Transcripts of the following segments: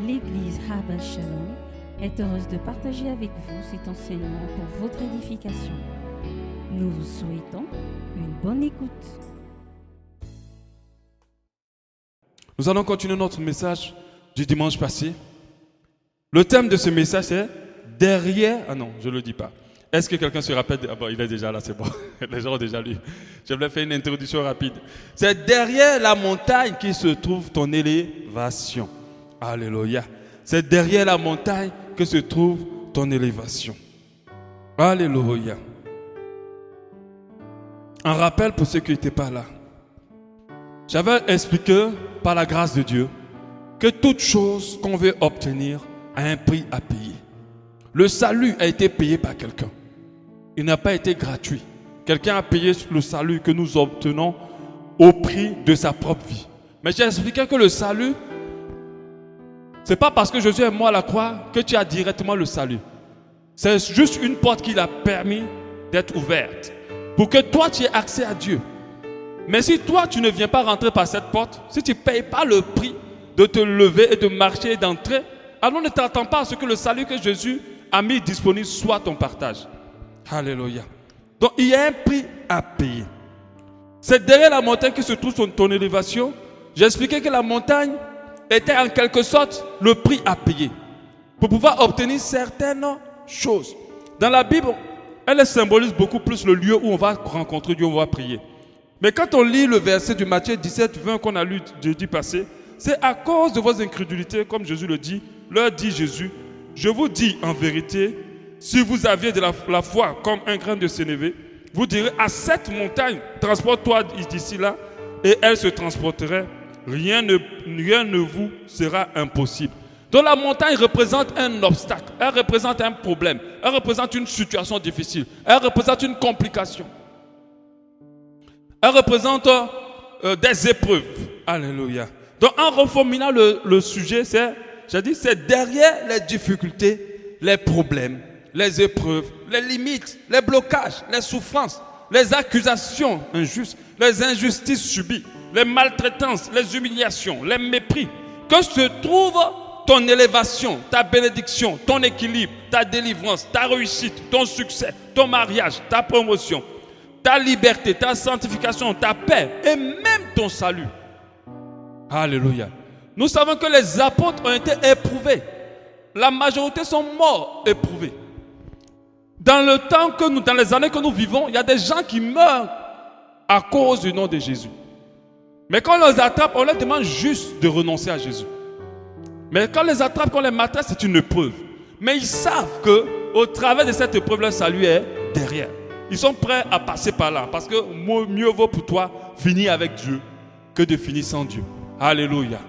L'Église Habal Shalom est heureuse de partager avec vous cet enseignement pour votre édification. Nous vous souhaitons une bonne écoute. Nous allons continuer notre message du dimanche passé. Le thème de ce message est derrière... Ah non, je ne le dis pas. Est-ce que quelqu'un se rappelle? Ah bon, il est déjà là, c'est bon. Les gens ont déjà lu. Je voulais faire une introduction rapide. C'est derrière la montagne qui se trouve ton élévation. Alléluia. C'est derrière la montagne que se trouve ton élévation. Alléluia. Un rappel pour ceux qui n'étaient pas là. J'avais expliqué par la grâce de Dieu que toute chose qu'on veut obtenir a un prix à payer. Le salut a été payé par quelqu'un. Il n'a pas été gratuit. Quelqu'un a payé le salut que nous obtenons au prix de sa propre vie. Mais j'ai expliqué que le salut, ce n'est pas parce que Jésus est mort à la croix que tu as directement le salut. C'est juste une porte qu'il a permis d'être ouverte pour que toi tu aies accès à Dieu. Mais si toi tu ne viens pas rentrer par cette porte, si tu ne payes pas le prix de te lever et de marcher et d'entrer, alors ne t'attends pas à ce que le salut que Jésus a mis disponible soit ton partage. Alléluia. Donc il y a un prix à payer. C'est derrière la montagne que se trouve ton élévation. J'ai expliqué que la montagne était en quelque sorte le prix à payer pour pouvoir obtenir certaines choses. Dans la Bible, elle symbolise beaucoup plus le lieu où on va rencontrer Dieu, où on va prier. Mais quand on lit le verset du Matthieu 17, 20 qu'on a lu jeudi passé, c'est à cause de vos incrédulités, comme Jésus le dit, leur dit Jésus, je vous dis en vérité, si vous aviez de la foi comme un grain de sénévé, vous direz à cette montagne, transporte-toi d'ici là, et elle se transporterait. Rien ne vous sera impossible. Donc la montagne représente un obstacle, elle représente un problème, elle représente une situation difficile, elle représente une complication. Elle représente des épreuves. Alléluia. Donc en reformulant le sujet, c'est derrière les difficultés, les problèmes, les épreuves, les limites, les blocages, les souffrances, les accusations injustes, les injustices subies, les maltraitances, les humiliations, les mépris, que se trouve ton élévation, ta bénédiction, ton équilibre, ta délivrance, ta réussite, ton succès, ton mariage, ta promotion, ta liberté, ta sanctification, ta paix et même ton salut. Alléluia. Nous savons que les apôtres ont été éprouvés. La majorité sont morts éprouvés. Dans les années que nous vivons, il y a des gens qui meurent à cause du nom de Jésus. Mais quand on les attrape, on leur demande juste de renoncer à Jésus. Mais quand on les attrape, quand on les maltraite, c'est une épreuve. Mais ils savent qu'au travers de cette épreuve, leur salut est derrière. Ils sont prêts à passer par là. Parce que mieux vaut pour toi finir avec Dieu que de finir sans Dieu. Alléluia.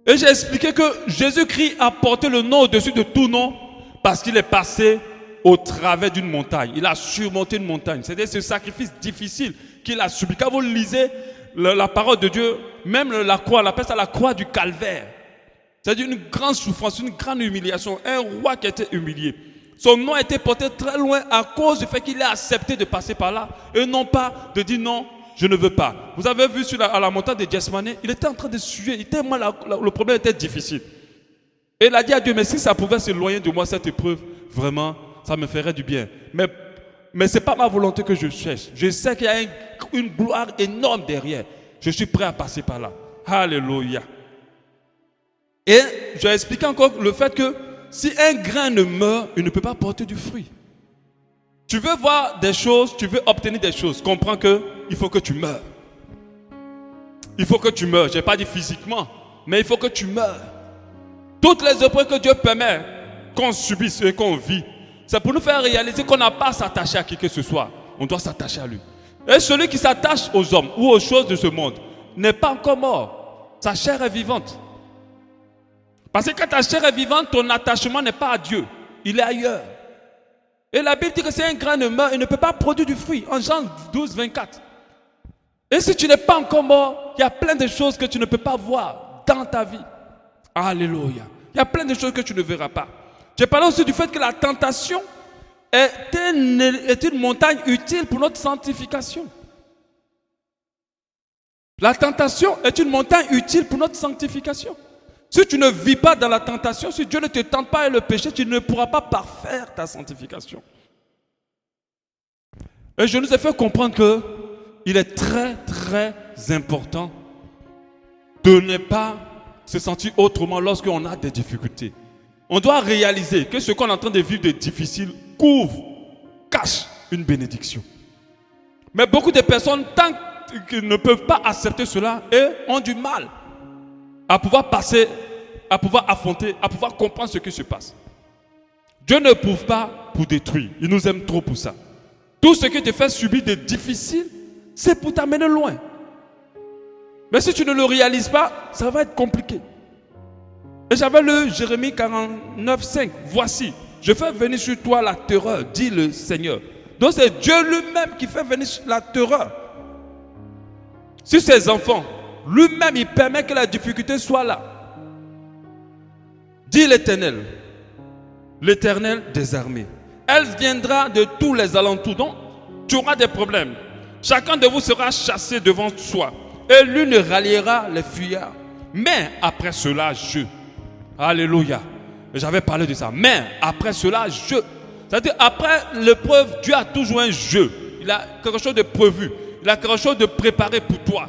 Et j'ai expliqué que Jésus-Christ a porté le nom au-dessus de tout nom parce qu'il est passé au travers d'une montagne. Il a surmonté une montagne. C'était ce sacrifice difficile qu'il a subi. Quand vous lisez la parole de Dieu, même la croix, on appelle ça la croix du calvaire. C'est-à-dire une grande souffrance, une grande humiliation. Un roi qui a été humilié. Son nom a été porté très loin à cause du fait qu'il a accepté de passer par là et non pas de dire non, je ne veux pas. Vous avez vu à la montagne de Gethsemane, il était en train de suer, le problème était difficile. Et il a dit à Dieu, mais si ça pouvait s'éloigner de moi cette épreuve, vraiment, ça me ferait du bien. Mais ce n'est pas ma volonté que je cherche. Je sais qu'il y a une gloire énorme derrière. Je suis prêt à passer par là. Alléluia. Et j'ai expliqué encore le fait que si un grain ne meurt, il ne peut pas porter du fruit. Tu veux voir des choses, tu veux obtenir des choses. Comprends qu'il faut que tu meurs. Il faut que tu meurs. Je n'ai pas dit physiquement, mais il faut que tu meurs. Toutes les épreuves que Dieu permet qu'on subisse et qu'on vit, c'est pour nous faire réaliser qu'on n'a pas à s'attacher à qui que ce soit. On doit s'attacher à lui. Et celui qui s'attache aux hommes ou aux choses de ce monde n'est pas encore mort. Sa chair est vivante. Parce que quand ta chair est vivante, ton attachement n'est pas à Dieu. Il est ailleurs. Et la Bible dit que si un grain ne meurt, il ne peut pas produire du fruit. En Jean 12, 24. Et si tu n'es pas encore mort, il y a plein de choses que tu ne peux pas voir dans ta vie. Alléluia. Il y a plein de choses que tu ne verras pas. J'ai parlé aussi du fait que la tentation est une montagne utile pour notre sanctification. La tentation est une montagne utile pour notre sanctification. Si tu ne vis pas dans la tentation, si Dieu ne te tente pas avec le péché, tu ne pourras pas parfaire ta sanctification. Et je nous ai fait comprendre qu'il est très, très important de ne pas se sentir autrement lorsqu'on a des difficultés. On doit réaliser que ce qu'on est en train de vivre de difficile cache une bénédiction. Mais beaucoup de personnes, tant qu'ils ne peuvent pas accepter cela, et ont du mal à pouvoir passer, à pouvoir affronter, à pouvoir comprendre ce qui se passe. Dieu ne prouve pas pour détruire. Il nous aime trop pour ça. Tout ce qui te fait subir de difficile, c'est pour t'amener loin. Mais si tu ne le réalises pas, ça va être compliqué. Et j'avais lu Jérémie 49, 5. Voici, je fais venir sur toi la terreur, dit le Seigneur. Donc c'est Dieu lui-même qui fait venir la terreur sur ses enfants. Lui-même, il permet que la difficulté soit là. Dit l'Éternel, l'Éternel des armées. Elle viendra de tous les alentours. Donc, tu auras des problèmes. Chacun de vous sera chassé devant soi. Et l'une ralliera les fuyards. Mais après cela, je. Alléluia. J'avais parlé de ça. Mais après cela, je. C'est-à-dire, après l'épreuve, Dieu a toujours un jeu. Il a quelque chose de prévu. Il a quelque chose de préparé pour toi.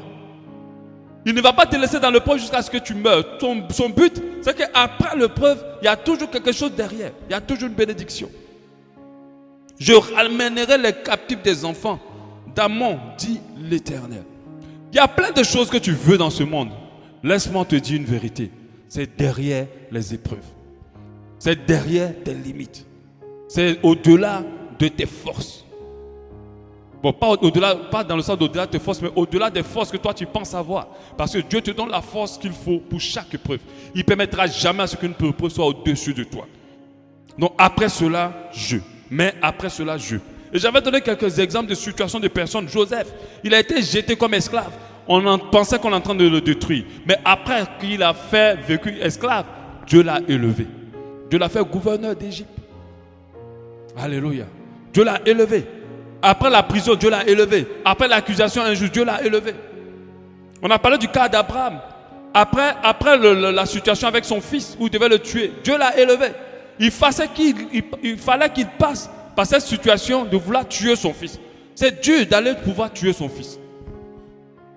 Il ne va pas te laisser dans l'épreuve jusqu'à ce que tu meurs. Son but, c'est qu'après l'épreuve, il y a toujours quelque chose derrière. Il y a toujours une bénédiction. Je ramènerai les captifs des enfants d'Amon, dit l'Éternel. Il y a plein de choses que tu veux dans ce monde. Laisse-moi te dire une vérité. C'est derrière les épreuves. C'est derrière tes limites. C'est au-delà de tes forces. Bon, pas dans le sens d'au-delà de tes forces, mais au-delà des forces que toi tu penses avoir. Parce que Dieu te donne la force qu'il faut pour chaque épreuve. Il ne permettra jamais à ce qu'une épreuve soit au-dessus de toi. Donc après cela, mais après cela, Et j'avais donné quelques exemples de situations de personnes. Joseph, il a été jeté comme esclave. On pensait qu'on est en train de le détruire. Mais après qu'il a vécu esclave, Dieu l'a élevé. Dieu l'a fait gouverneur d'Égypte. Alléluia. Dieu l'a élevé. Après la prison, Dieu l'a élevé. Après l'accusation injuste, Dieu l'a élevé. On a parlé du cas d'Abraham. Après la situation avec son fils, où il devait le tuer, Dieu l'a élevé. Il fallait qu'il passe par cette situation de vouloir tuer son fils. C'est Dieu d'aller pouvoir tuer son fils.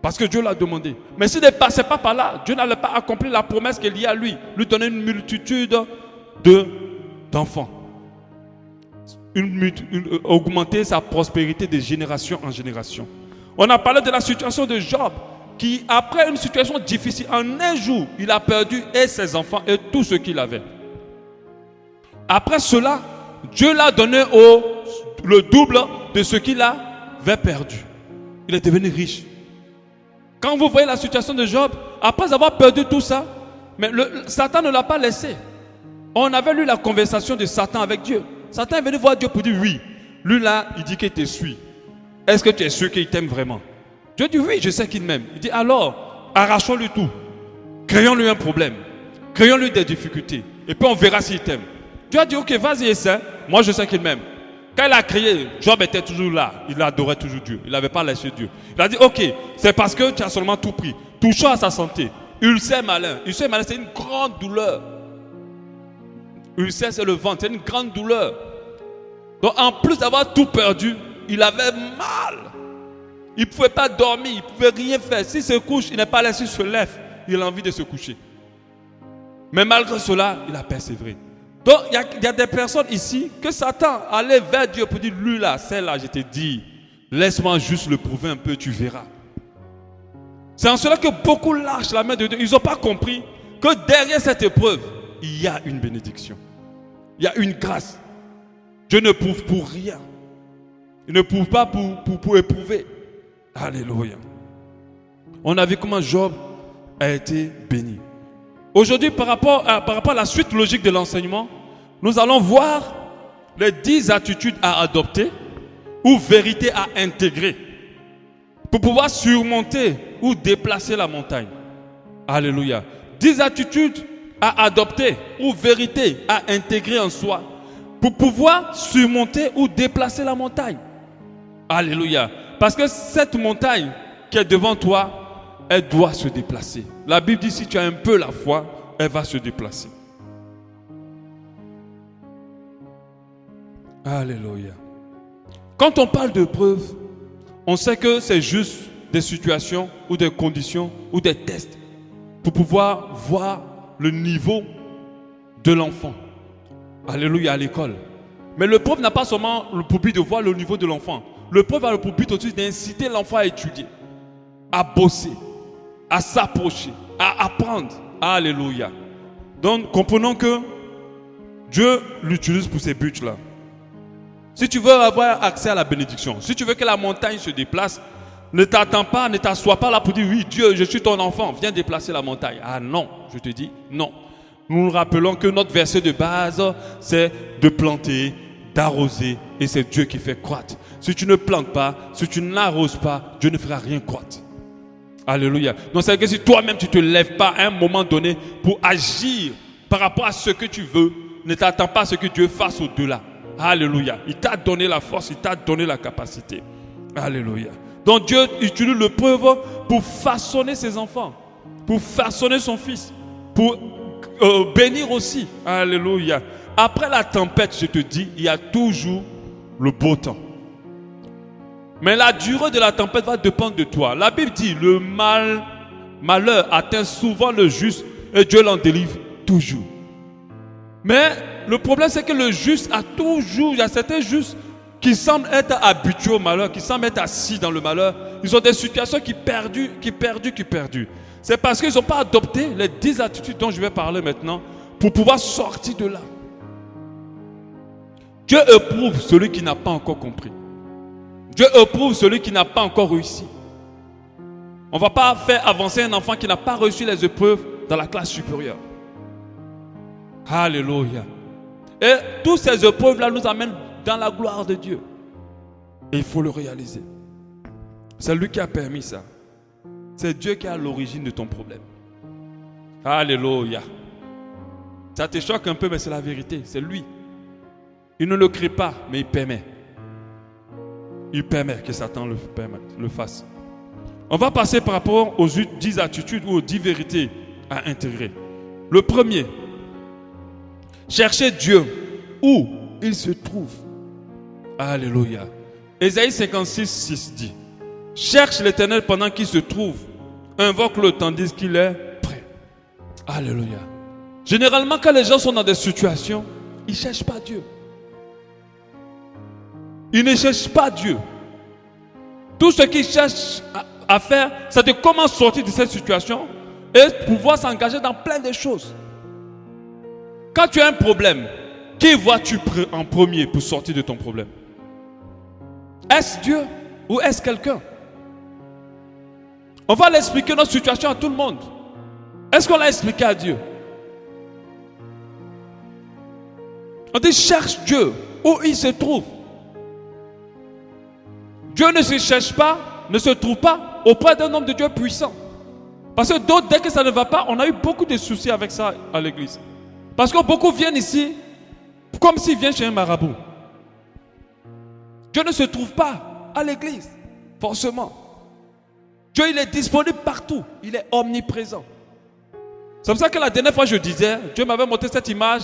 Parce que Dieu l'a demandé. Mais s'il ne passait pas par là, Dieu n'allait pas accomplir la promesse qu'il y a à lui. Lui donner une multitude d'enfants. Augmenter sa prospérité de génération en génération. On a parlé de la situation de Job, qui après une situation difficile, en un jour, il a perdu et ses enfants et tout ce qu'il avait. Après cela, Dieu l'a donné le double de ce qu'il avait perdu. Il est devenu riche. Quand vous voyez la situation de Job, après avoir perdu tout ça, mais Satan ne l'a pas laissé. On avait lu la conversation de Satan avec Dieu. Satan est venu voir Dieu pour dire oui. Lui là, il dit qu'il te suit. Est-ce que tu es sûr qu'il t'aime vraiment? Dieu dit oui, je sais qu'il m'aime. Il dit alors, arrachons-lui tout. Créons-lui un problème. Créons-lui des difficultés. Et puis on verra s'il t'aime. Dieu a dit ok, vas-y, essaie. Moi je sais qu'il m'aime. Quand il a créé, Job était toujours là. Il adorait toujours Dieu. Il n'avait pas lâché Dieu. Il a dit ok, c'est parce que tu as seulement tout pris. Touchons à sa santé. Ulcère malin. Ulcère malin, c'est une grande douleur. Ulcère, c'est le ventre, c'est une grande douleur. Donc en plus d'avoir tout perdu, il avait mal. Il ne pouvait pas dormir, il ne pouvait rien faire. S'il se couche, il n'est pas laissé se lève. Il a envie de se coucher. Mais malgré cela, il a persévéré. Donc il y a des personnes ici que Satan allait vers Dieu pour dire, lui là, celle-là, je te dis, laisse-moi juste le prouver un peu, tu verras. C'est en cela que beaucoup lâchent la main de Dieu. Ils n'ont pas compris que derrière cette épreuve, il y a une bénédiction. Il y a une grâce. Dieu ne prouve pour rien. Il ne prouve pas pour éprouver. Alléluia. On a vu comment Job a été béni. Aujourd'hui, par rapport à la suite logique de l'enseignement, nous allons voir les 10 attitudes à adopter ou vérités à intégrer pour pouvoir surmonter ou déplacer la montagne. Alléluia. 10 attitudes à adopter ou vérités à intégrer en soi pour pouvoir surmonter ou déplacer la montagne. Alléluia. Parce que cette montagne qui est devant toi, elle doit se déplacer. La Bible dit si tu as un peu la foi, elle va se déplacer. Alléluia. Quand on parle de preuves, on sait que c'est juste des situations ou des conditions ou des tests pour pouvoir voir le niveau de l'enfant. Alléluia, à l'école. Mais le prof n'a pas seulement pour but de voir le niveau de l'enfant. Le prof a pour but aussi d'inciter l'enfant à étudier, à bosser, à s'approcher, à apprendre. Alléluia. Donc, comprenons que Dieu l'utilise pour ces buts-là. Si tu veux avoir accès à la bénédiction, si tu veux que la montagne se déplace, ne t'attends pas, ne t'assois pas là pour dire oui, Dieu, je suis ton enfant, viens déplacer la montagne. Ah non, je te dis non. Nous nous rappelons que notre verset de base, c'est de planter, d'arroser, et c'est Dieu qui fait croître. Si tu ne plantes pas, si tu n'arroses pas, Dieu ne fera rien croître. Alléluia. Donc c'est que si toi-même tu ne te lèves pas à un moment donné pour agir par rapport à ce que tu veux, ne t'attends pas à ce que Dieu fasse au-delà. Alléluia. Il t'a donné la force, il t'a donné la capacité. Alléluia. Donc Dieu utilise le preuve pour façonner ses enfants, pour façonner son fils, pour bénir aussi. Alléluia. Après la tempête, je te dis, il y a toujours le beau temps. Mais la durée de la tempête va dépendre de toi. La Bible dit, le malheur atteint souvent le juste et Dieu l'en délivre toujours. Mais le problème, c'est que le juste a toujours, il y a certains justes qui semblent être habitués au malheur, qui semblent être assis dans le malheur. Ils ont des situations qui perdent. C'est parce qu'ils n'ont pas adopté les 10 attitudes dont je vais parler maintenant pour pouvoir sortir de là. Dieu éprouve celui qui n'a pas encore compris. Dieu éprouve celui qui n'a pas encore réussi. On ne va pas faire avancer un enfant qui n'a pas reçu les épreuves dans la classe supérieure. Alléluia. Et toutes ces épreuves-là nous amènent dans la gloire de Dieu. Et il faut le réaliser. C'est lui qui a permis ça. C'est Dieu qui est à l'origine de ton problème. Alléluia. Ça te choque un peu, mais c'est la vérité. C'est lui. Il ne le crée pas, mais il permet. Il permet que Satan le fasse. On va passer par rapport aux 10 attitudes ou aux 10 vérités à intégrer. Le premier, chercher Dieu où il se trouve. Alléluia. Ésaïe 56, 6 dit, cherche l'Éternel pendant qu'il se trouve, invoque-le tandis qu'il est prêt. Alléluia. Généralement, quand les gens sont dans des situations, ils ne cherchent pas Dieu. Ils ne cherchent pas Dieu. Tout ce qu'ils cherchent à faire, c'est de comment sortir de cette situation et pouvoir s'engager dans plein de choses. Quand tu as un problème, qui vois-tu en premier pour sortir de ton problème? Est-ce Dieu ou est-ce quelqu'un? On va l'expliquer notre situation à tout le monde. Est-ce qu'on l'a expliqué à Dieu? On dit cherche Dieu où il se trouve. Dieu ne se cherche pas, ne se trouve pas auprès d'un homme de Dieu puissant. Parce que d'autres, dès que ça ne va pas, on a eu beaucoup de soucis avec ça à l'église. Parce que beaucoup viennent ici comme s'ils viennent chez un marabout. Dieu ne se trouve pas à l'église, forcément. Dieu, il est disponible partout. Il est omniprésent. C'est pour ça que la dernière fois, je disais, Dieu m'avait montré cette image,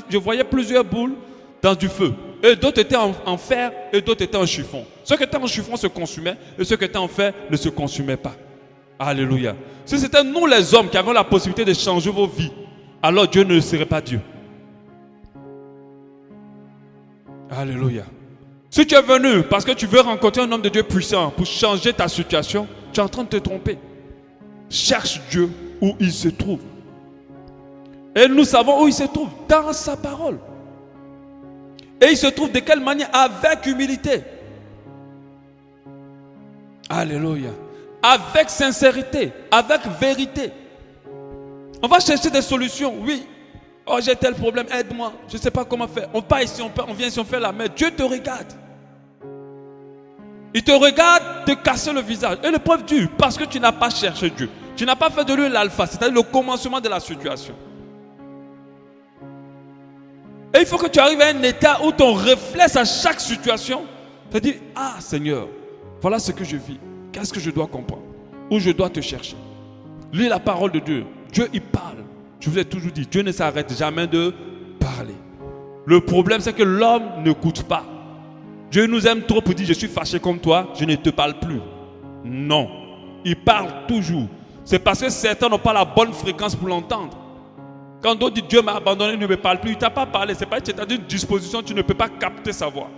je voyais plusieurs boules dans du feu. Et d'autres étaient en fer et d'autres étaient en chiffon. Ceux qui étaient en chiffon se consumaient et ceux qui étaient en fer ne se consumaient pas. Alléluia. Si c'était nous les hommes qui avons la possibilité de changer vos vies, alors Dieu ne serait pas Dieu. Alléluia. Si tu es venu parce que tu veux rencontrer un homme de Dieu puissant pour changer ta situation, tu es en train de te tromper. Cherche Dieu où il se trouve. Et nous savons où il se trouve, dans sa parole. Et il se trouve de quelle manière? Avec humilité. Alléluia. Avec sincérité, avec vérité. On va chercher des solutions, oui. Oh, j'ai tel problème, aide-moi. Je ne sais pas comment faire. On part ici, on vient ici, on fait la mer. Dieu te regarde. Il te regarde te casser le visage. Et l'épreuve dure parce que tu n'as pas cherché Dieu. Tu n'as pas fait de lui l'alpha, c'est-à-dire le commencement de la situation. Et il faut que tu arrives à un état où ton réflexe à chaque situation te dit, ah Seigneur, voilà ce que je vis. Qu'est-ce que je dois comprendre? Où je dois te chercher? Lis la parole de Dieu. Dieu, il parle. Je vous ai toujours dit, Dieu ne s'arrête jamais de parler. Le problème, c'est que l'homme n'écoute pas. Dieu nous aime trop pour dire, je suis fâché comme toi, je ne te parle plus. Non. Il parle toujours. C'est parce que certains n'ont pas la bonne fréquence pour l'entendre. Quand d'autres disent Dieu m'a abandonné, il ne me parle plus, il ne t'a pas parlé. C'est pas que tu es dans une disposition, tu ne peux pas capter sa voix.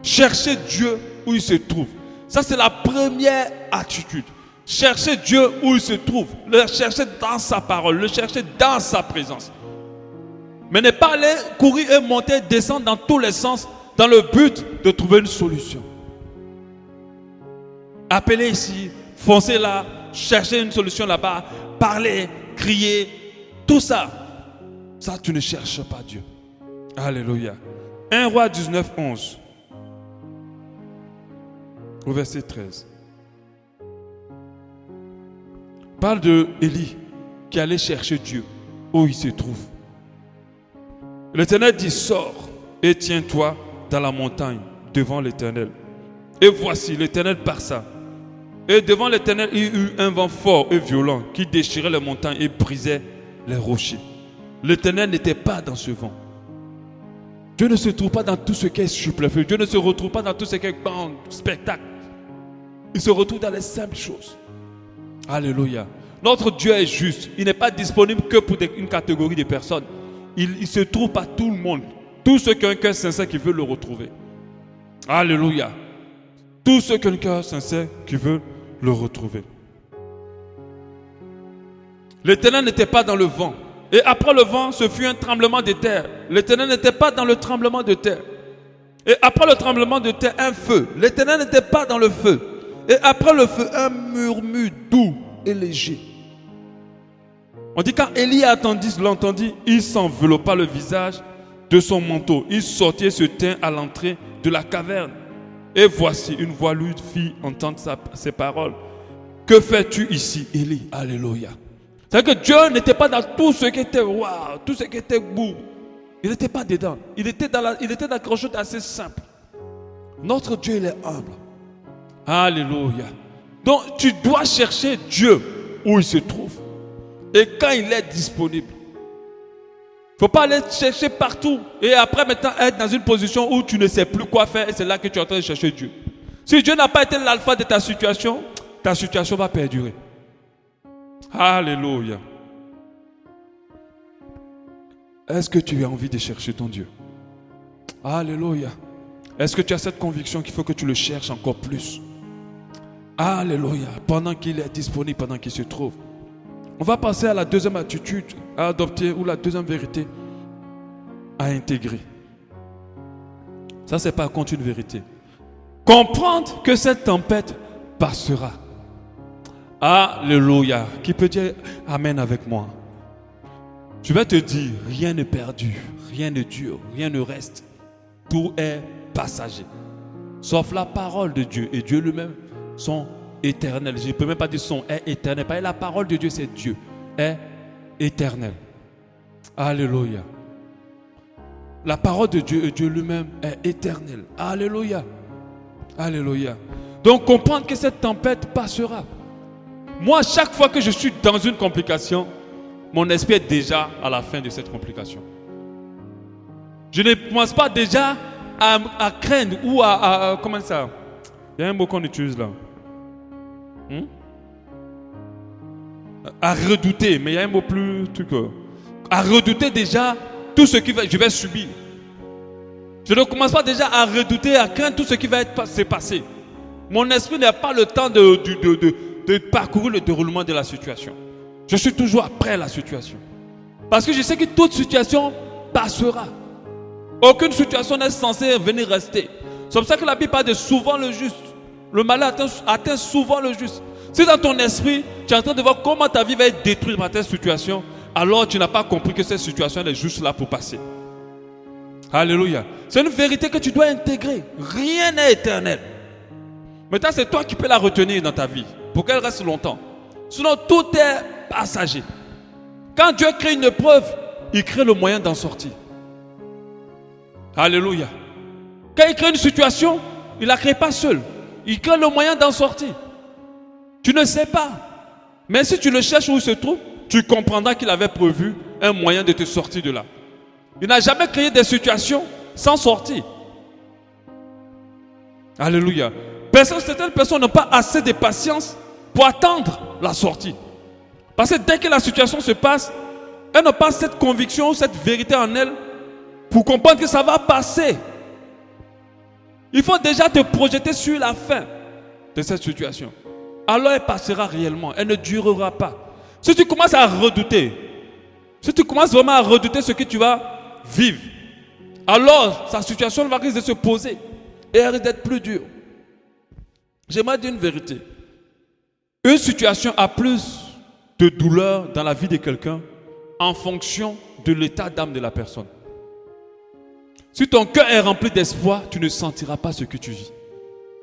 Cherchez Dieu où il se trouve. Ça, c'est la première attitude. Cherchez Dieu où il se trouve. Le chercher dans sa parole, le chercher dans sa présence. Mais ne pas aller courir et monter, descendre dans tous les sens, dans le but de trouver une solution. Appelez ici, foncez là, cherchez une solution là-bas, parlez, criez, tout ça. Ça, tu ne cherches pas Dieu. Alléluia. 1 Roi 19, 11. Au verset 13. Parle de Élie qui allait chercher Dieu où il se trouve. L'Éternel dit, sors et tiens-toi dans la montagne devant l'Éternel. Et voici, l'Éternel passa. Et devant l'Éternel, il y eut un vent fort et violent qui déchirait les montagnes et brisait les rochers. L'Éternel n'était pas dans ce vent. Dieu ne se trouve pas dans tout ce qui est superflu. Dieu ne se retrouve pas dans tout ce qui est grand spectacle. Il se retrouve dans les simples choses. Alléluia. Notre Dieu est juste. Il n'est pas disponible que pour une catégorie de personnes. Il se trouve par tout le monde. Tous ceux qui ont un cœur sincère qui veulent le retrouver. Alléluia. Tous ceux qui ont un cœur sincère qui veulent le retrouver. L'Éternel n'était pas dans le vent. Et après le vent, ce fut un tremblement de terre. L'Éternel n'était pas dans le tremblement de terre. Et après le tremblement de terre, un feu. L'Éternel n'était pas dans le feu. Et après le feu, un murmure doux et léger. On dit quand Élie l'entendit, il s'enveloppa le visage de son manteau. Il sortit et se tint à l'entrée de la caverne. Et voici, une voix lui fit entendre ses paroles. Que fais-tu ici, Élie? Alléluia. C'est-à-dire que Dieu n'était pas dans tout ce qui était waouh, tout ce qui était beau. Il n'était pas dedans. Il était dans quelque chose d'assez simple. Notre Dieu, il est humble. Alléluia. Donc, tu dois chercher Dieu où il se trouve. Et quand il est disponible. Il ne faut pas aller chercher partout. Et après, maintenant, être dans une position où tu ne sais plus quoi faire. Et c'est là que tu es en train de chercher Dieu. Si Dieu n'a pas été l'alpha de ta situation va perdurer. Alléluia. Est-ce que tu as envie de chercher ton Dieu? Alléluia. Est-ce que tu as cette conviction qu'il faut que tu le cherches encore plus? Alléluia. Pendant qu'il est disponible, pendant qu'il se trouve. On va passer à la deuxième attitude à adopter ou la deuxième vérité à intégrer. Ça, c'est par contre une vérité. Comprendre que cette tempête passera. Alléluia. Qui peut dire Amen avec moi? Je vais te dire, rien n'est perdu, rien ne dure, rien ne reste. Tout est passager. Sauf la parole de Dieu. Et Dieu lui-même sont éternels. Je ne peux même pas dire son est éternel. Parce que la parole de Dieu, c'est Dieu. Est éternel. Alléluia. La parole de Dieu et Dieu lui-même est éternel. Alléluia. Alléluia. Donc comprendre que cette tempête passera. Moi, chaque fois que je suis dans une complication, mon esprit est déjà à la fin de cette complication. Je ne commence pas déjà à craindre ou comment ça? Il y a un mot qu'on utilise là. À redouter, mais il y a un mot plus truc. À redouter déjà tout ce que je vais subir. Je ne commence pas déjà à redouter, à craindre tout ce qui va se passer. Mon esprit n'a pas le temps de parcourir le déroulement de la situation. Je suis toujours après la situation. Parce que je sais que toute situation passera. Aucune situation n'est censée venir rester. C'est pour ça que la Bible parle de souvent le juste. Le malheur atteint souvent le juste. Si dans ton esprit, tu es en train de voir comment ta vie va être détruite par cette situation, alors tu n'as pas compris que cette situation elle est juste là pour passer. Alléluia. C'est une vérité que tu dois intégrer. Rien n'est éternel. Maintenant, c'est toi qui peux la retenir dans ta vie pour qu'elle reste longtemps. Sinon, tout est passager. Quand Dieu crée une épreuve, il crée le moyen d'en sortir. Alléluia. Quand il crée une situation, il ne la crée pas seul. Il crée le moyen d'en sortir. Tu ne sais pas. Mais si tu le cherches où il se trouve, tu comprendras qu'il avait prévu un moyen de te sortir de là. Il n'a jamais créé des situations sans sortir. Alléluia. Certaines personnes n'ont pas assez de patience pour attendre la sortie. Parce que dès que la situation se passe, elles n'ont pas cette conviction, cette vérité en elles pour comprendre que ça va passer. Il faut déjà te projeter sur la fin de cette situation. Alors elle passera réellement, elle ne durera pas. Si tu commences à redouter, si tu commences vraiment à redouter ce que tu vas vivre, alors sa situation va risquer de se poser et elle risque d'être plus dure. J'aimerais dire une vérité. Une situation a plus de douleur dans la vie de quelqu'un en fonction de l'état d'âme de la personne. Si ton cœur est rempli d'espoir, tu ne sentiras pas ce que tu vis.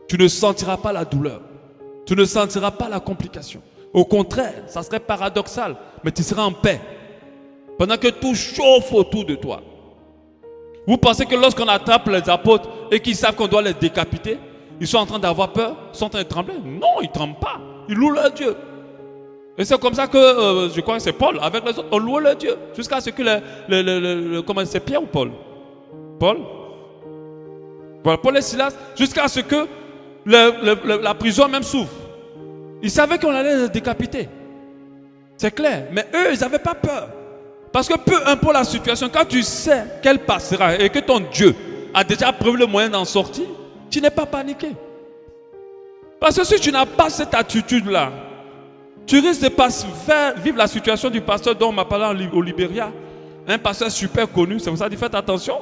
Tu ne sentiras pas la douleur. Tu ne sentiras pas la complication. Au contraire, ça serait paradoxal, mais tu seras en paix. Pendant que tout chauffe autour de toi. Vous pensez que lorsqu'on attrape les apôtres et qu'ils savent qu'on doit les décapiter, ils sont en train d'avoir peur, ils sont en train de trembler? Non, ils ne tremblent pas. Ils louent leur Dieu. Et c'est comme ça que, je crois que c'est Paul, avec les autres, on loue leur Dieu. Jusqu'à ce que comment c'est Pierre ou Paul? Paul? Voilà, Paul et Silas, jusqu'à ce que la prison même s'ouvre. Ils savaient qu'on allait les décapiter. C'est clair. Mais eux, ils n'avaient pas peur. Parce que peu importe la situation, quand tu sais qu'elle passera et que ton Dieu a déjà prévu le moyen d'en sortir, tu n'es pas paniqué. Parce que si tu n'as pas cette attitude-là, tu risques de vivre la situation du pasteur dont on m'a parlé au Libéria. Un pasteur super connu, c'est pour ça qu'il faut faire attention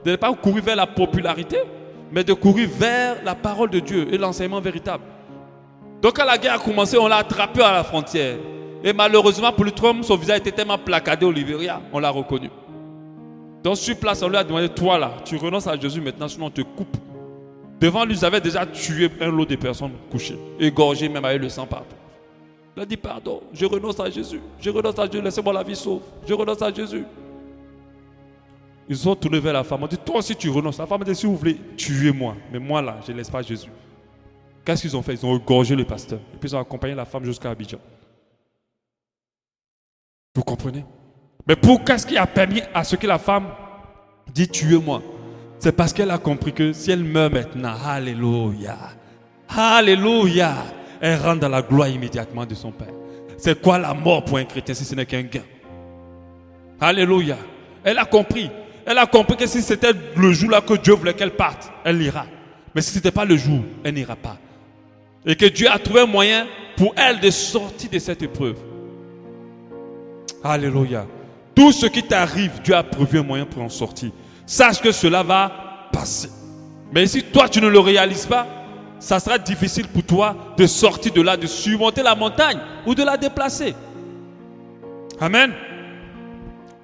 de ne pas courir vers la popularité, mais de courir vers la parole de Dieu et l'enseignement véritable. Donc quand la guerre a commencé, on l'a attrapé à la frontière. Et malheureusement pour le Trump, son visage était tellement placardé au Libéria, on l'a reconnu. Donc sur place, on lui a demandé, toi là, tu renonces à Jésus maintenant, sinon on te coupe. Devant lui, ils avaient déjà tué un lot de personnes couchées, égorgées même avec le sang partout. Il a dit, pardon, je renonce à Jésus. Je renonce à Jésus, laissez-moi la vie sauve. Je renonce à Jésus. Ils sont tournés vers la femme. On dit, toi aussi tu renonces. La femme a dit, si vous voulez, tuez-moi. Mais moi là, je ne laisse pas Jésus. Qu'est-ce qu'ils ont fait? Ils ont égorgé le pasteur. Et puis ils ont accompagné la femme jusqu'à Abidjan. Vous comprenez? Mais qu'est-ce qui a permis à ce que la femme dit, tuez-moi? C'est parce qu'elle a compris que si elle meurt maintenant, alléluia, alléluia, elle rentre dans la gloire immédiatement de son Père. C'est quoi la mort pour un chrétien si ce n'est qu'un gain? Alléluia. Elle a compris. Elle a compris que si c'était le jour-là que Dieu voulait qu'elle parte, elle ira. Mais si ce n'était pas le jour, elle n'ira pas. Et que Dieu a trouvé un moyen pour elle de sortir de cette épreuve. Alléluia. Tout ce qui t'arrive, Dieu a prévu un moyen pour en sortir. Sache que cela va passer. Mais si toi tu ne le réalises pas, ça sera difficile pour toi de sortir de là, de surmonter la montagne ou de la déplacer. Amen.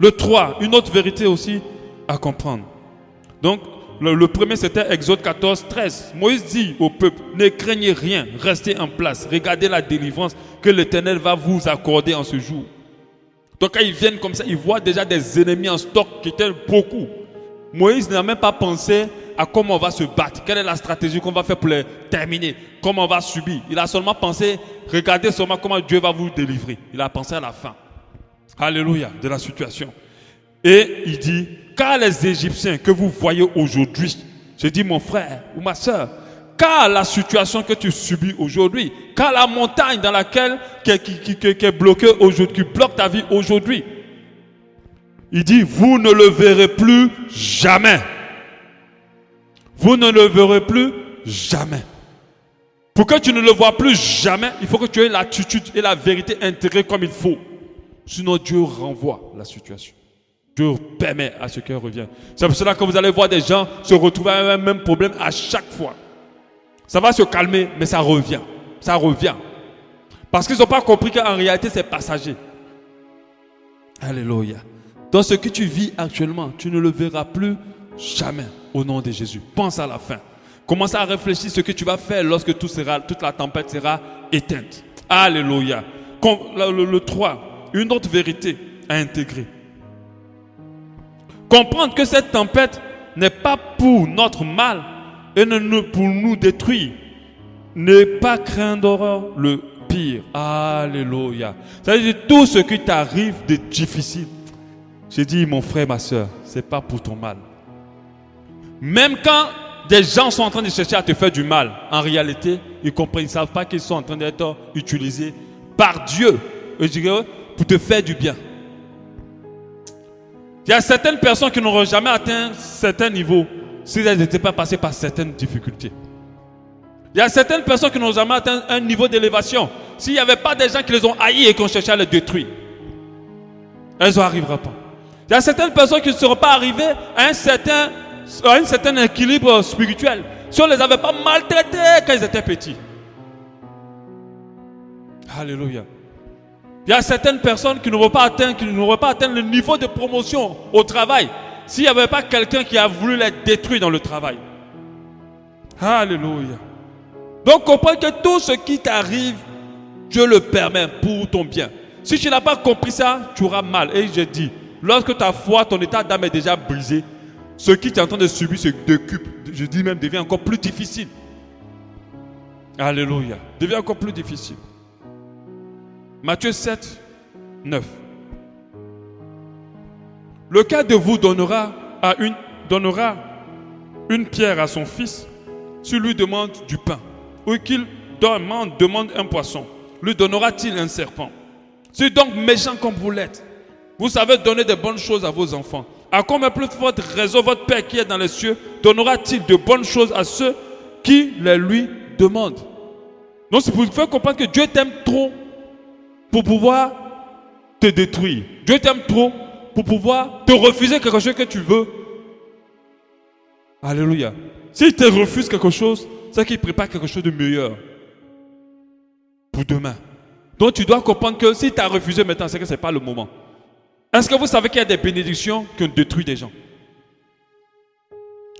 Le 3, une autre vérité aussi à comprendre. Donc, le premier c'était Exode 14, 13. Moïse dit au peuple, ne craignez rien, restez en place. Regardez la délivrance que l'Éternel va vous accorder en ce jour. Donc quand ils viennent comme ça, ils voient déjà des ennemis en stock qui étaient beaucoup. Moïse n'a même pas pensé à comment on va se battre. Quelle est la stratégie qu'on va faire pour les terminer? Comment on va subir? Il a seulement pensé, regardez seulement comment Dieu va vous délivrer. Il a pensé à la fin. Alléluia, de la situation. Et il dit, car les Égyptiens que vous voyez aujourd'hui, je dis mon frère ou ma soeur, car la situation que tu subis aujourd'hui, car la montagne dans laquelle qui est bloquée aujourd'hui, qui bloque ta vie aujourd'hui, il dit, vous ne le verrez plus jamais. Vous ne le verrez plus jamais. Pour que tu ne le vois plus jamais, il faut que tu aies l'attitude et la vérité intégrées comme il faut. Sinon, Dieu renvoie la situation. Dieu permet à ce qu'elle revienne. C'est pour cela que vous allez voir des gens se retrouver avec un même problème à chaque fois. Ça va se calmer, mais ça revient. Ça revient. Parce qu'ils n'ont pas compris qu'en réalité, c'est passager. Alléluia. Dans ce que tu vis actuellement, tu ne le verras plus jamais au nom de Jésus. Pense à la fin. Commence à réfléchir ce que tu vas faire lorsque toute la tempête sera éteinte. Alléluia. Le 3, une autre vérité à intégrer. Comprendre que cette tempête n'est pas pour notre mal et pour nous détruire. Ne pas craindre le pire. Alléluia. Ça veut dire tout ce qui t'arrive de difficile. J'ai dit, mon frère, ma soeur, ce n'est pas pour ton mal. Même quand des gens sont en train de chercher à te faire du mal, en réalité, ils comprennent, ils ne savent pas qu'ils sont en train d'être utilisés par Dieu, je dirais, pour te faire du bien. Il y a certaines personnes qui n'auront jamais atteint certains niveaux si elles n'étaient pas passées par certaines difficultés. Il y a certaines personnes qui n'ont jamais atteint un niveau d'élévation s'il n'y avait pas des gens qui les ont haïs et qui ont cherché à les détruire. Elles n'arriveront pas. Il y a certaines personnes qui ne seront pas arrivées à un certain équilibre spirituel si on ne les avait pas maltraités quand ils étaient petits. Alléluia. Il y a certaines personnes qui n'auraient pas atteint le niveau de promotion au travail s'il n'y avait pas quelqu'un qui a voulu les détruire dans le travail. Alléluia. Donc comprends que tout ce qui t'arrive, Dieu le permet pour ton bien. Si tu n'as pas compris ça, tu auras mal. Et je dis, lorsque ta foi, ton état d'âme est déjà brisé, ce qui tu es en train de subir se décuple. Je dis même, devient encore plus difficile. Alléluia. Devient encore plus difficile. Matthieu 7, 9. Lequel de vous donnera une pierre à son fils s'il lui demande du pain, ou qu'il demande un poisson, lui donnera-t-il un serpent? Si donc méchant comme vous l'êtes, vous savez donner de bonnes choses à vos enfants, à combien plus forte raison votre Père qui est dans les cieux donnera-t-il de bonnes choses à ceux qui les lui demandent? Donc c'est pour faire comprendre que Dieu t'aime trop pour pouvoir te détruire. Dieu t'aime trop pour pouvoir te refuser quelque chose que tu veux. Alléluia. S'il te refuse quelque chose, c'est qu'il prépare quelque chose de meilleur pour demain. Donc tu dois comprendre que si tu as refusé maintenant, c'est que ce n'est pas le moment. Est-ce que vous savez qu'il y a des bénédictions qui ont détruit des gens?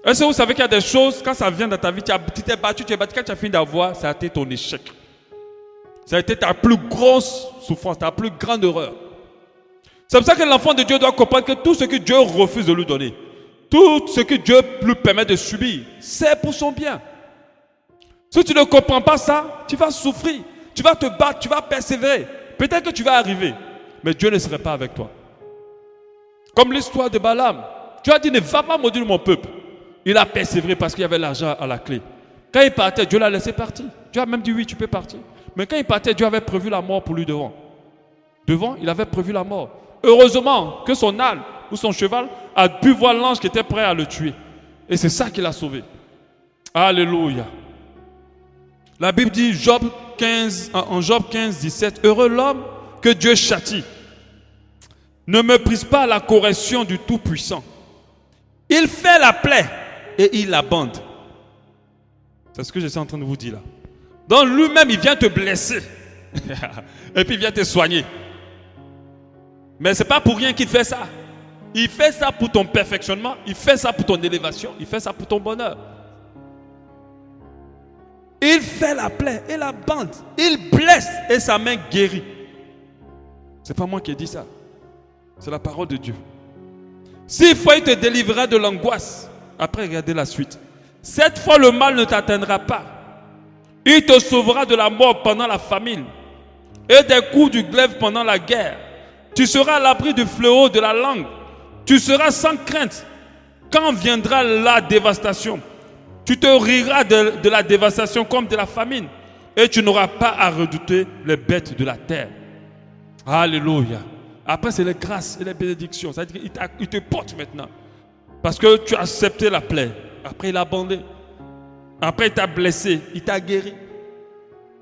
Est-ce que vous savez qu'il y a des choses, quand ça vient dans ta vie, tu t'es battu, quand tu as fini d'avoir, ça a été ton échec. Ça a été ta plus grosse souffrance, ta plus grande erreur. C'est pour ça que l'enfant de Dieu doit comprendre que tout ce que Dieu refuse de lui donner, tout ce que Dieu lui permet de subir, c'est pour son bien. Si tu ne comprends pas ça, tu vas souffrir, tu vas te battre, tu vas persévérer. Peut-être que tu vas arriver, mais Dieu ne serait pas avec toi. Comme l'histoire de Balaam. Dieu a dit, ne va pas maudire mon peuple. Il a persévéré parce qu'il y avait l'argent à la clé. Quand il partait, Dieu l'a laissé partir. Dieu a même dit, oui, tu peux partir. Mais quand il partait, Dieu avait prévu la mort pour lui devant. Devant, il avait prévu la mort. Heureusement que son âne ou son cheval a pu voir l'ange qui était prêt à le tuer. Et c'est ça qui l'a sauvé. Alléluia. La Bible dit en Job 15, 17, heureux l'homme que Dieu châtie. Ne méprise pas la correction du Tout-Puissant. Il fait la plaie et il abande. C'est ce que je suis en train de vous dire là. Donc lui-même, il vient te blesser. Et puis il vient te soigner. Mais ce n'est pas pour rien qu'il fait ça. Il fait ça pour ton perfectionnement. Il fait ça pour ton élévation. Il fait ça pour ton bonheur. Il fait la plaie et la bande. Il blesse et sa main guérit. Ce n'est pas moi qui ai dit ça. C'est la parole de Dieu. S'il faut, il te délivrera de l'angoisse. Après, regardez la suite. Cette fois, le mal ne t'atteindra pas. Il te sauvera de la mort pendant la famine et des coups du glaive pendant la guerre. Tu seras à l'abri du fléau de la langue. Tu seras sans crainte quand viendra la dévastation. Tu te riras de la dévastation comme de la famine et tu n'auras pas à redouter les bêtes de la terre. Alléluia. Après, c'est les grâces et les bénédictions. C'est-à-dire qu'il te porte maintenant parce que tu as accepté la plaie. Après, il a abandonné. Après, il t'a blessé. Il t'a guéri.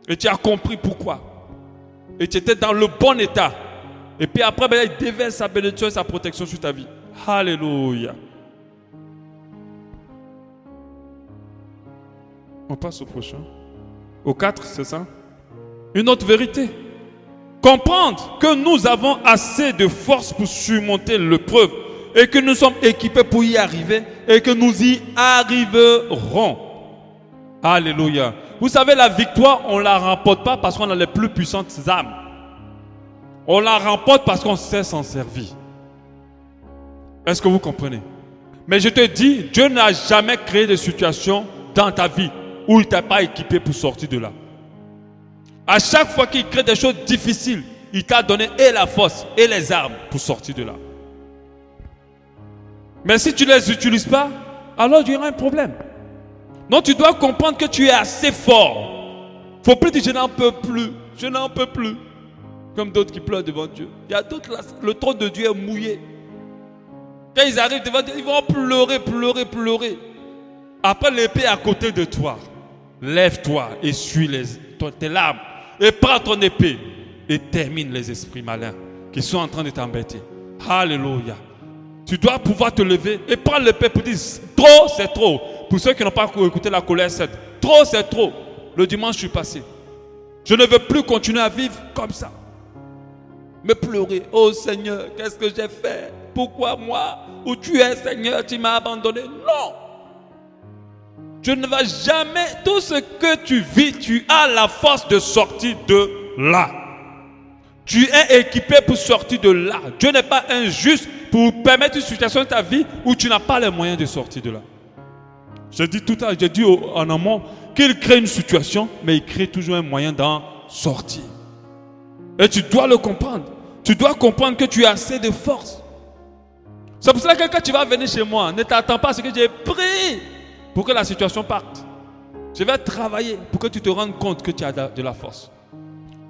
Et tu as compris pourquoi. Et tu étais dans le bon état. Et puis après, il déverse sa bénédiction et sa protection sur ta vie. Alléluia. On passe au prochain. Au 4, c'est ça? Une autre vérité. Comprendre que nous avons assez de force pour surmonter l'épreuve et que nous sommes équipés pour y arriver et que nous y arriverons. Alléluia. Vous savez, la victoire, on ne la remporte pas parce qu'on a les plus puissantes âmes. On la remporte parce qu'on sait s'en servir. Est-ce que vous comprenez? Mais je te dis, Dieu n'a jamais créé de situation dans ta vie où il ne t'a pas équipé pour sortir de là. À chaque fois qu'il crée des choses difficiles, il t'a donné et la force et les armes pour sortir de là. Mais si tu ne les utilises pas, alors il y aura un problème. Donc tu dois comprendre que tu es assez fort. Il ne faut plus dire je n'en peux plus, je n'en peux plus. Comme d'autres qui pleurent devant Dieu. Il y a d'autres là, le trône de Dieu est mouillé. Quand ils arrivent devant Dieu, ils vont pleurer, pleurer, pleurer. Après l'épée à côté de toi, lève-toi, essuie tes larmes et prends ton épée et termine les esprits malins qui sont en train de t'embêter. Alléluia. Tu dois pouvoir te lever et prendre l'épée pour dire trop c'est trop. Pour ceux qui n'ont pas écouté la colère 7, trop c'est trop. Le dimanche je suis passé. Je ne veux plus continuer à vivre comme ça. Me pleurer. Oh Seigneur, qu'est-ce que j'ai fait? Pourquoi moi? Où tu es Seigneur? Tu m'as abandonné? Non. Je ne vais jamais. Tout ce que tu vis, tu as la force de sortir de là. Tu es équipé pour sortir de là. Dieu n'est pas injuste pour permettre une situation de ta vie où tu n'as pas les moyens de sortir de là. J'ai dit en amont qu'il crée une situation, mais il crée toujours un moyen d'en sortir. Et tu dois le comprendre. Tu dois comprendre que tu as assez de force. C'est pour cela que quand tu vas venir chez moi, ne t'attends pas à ce que j'ai pris pour que la situation parte. Je vais travailler pour que tu te rendes compte que tu as de la force.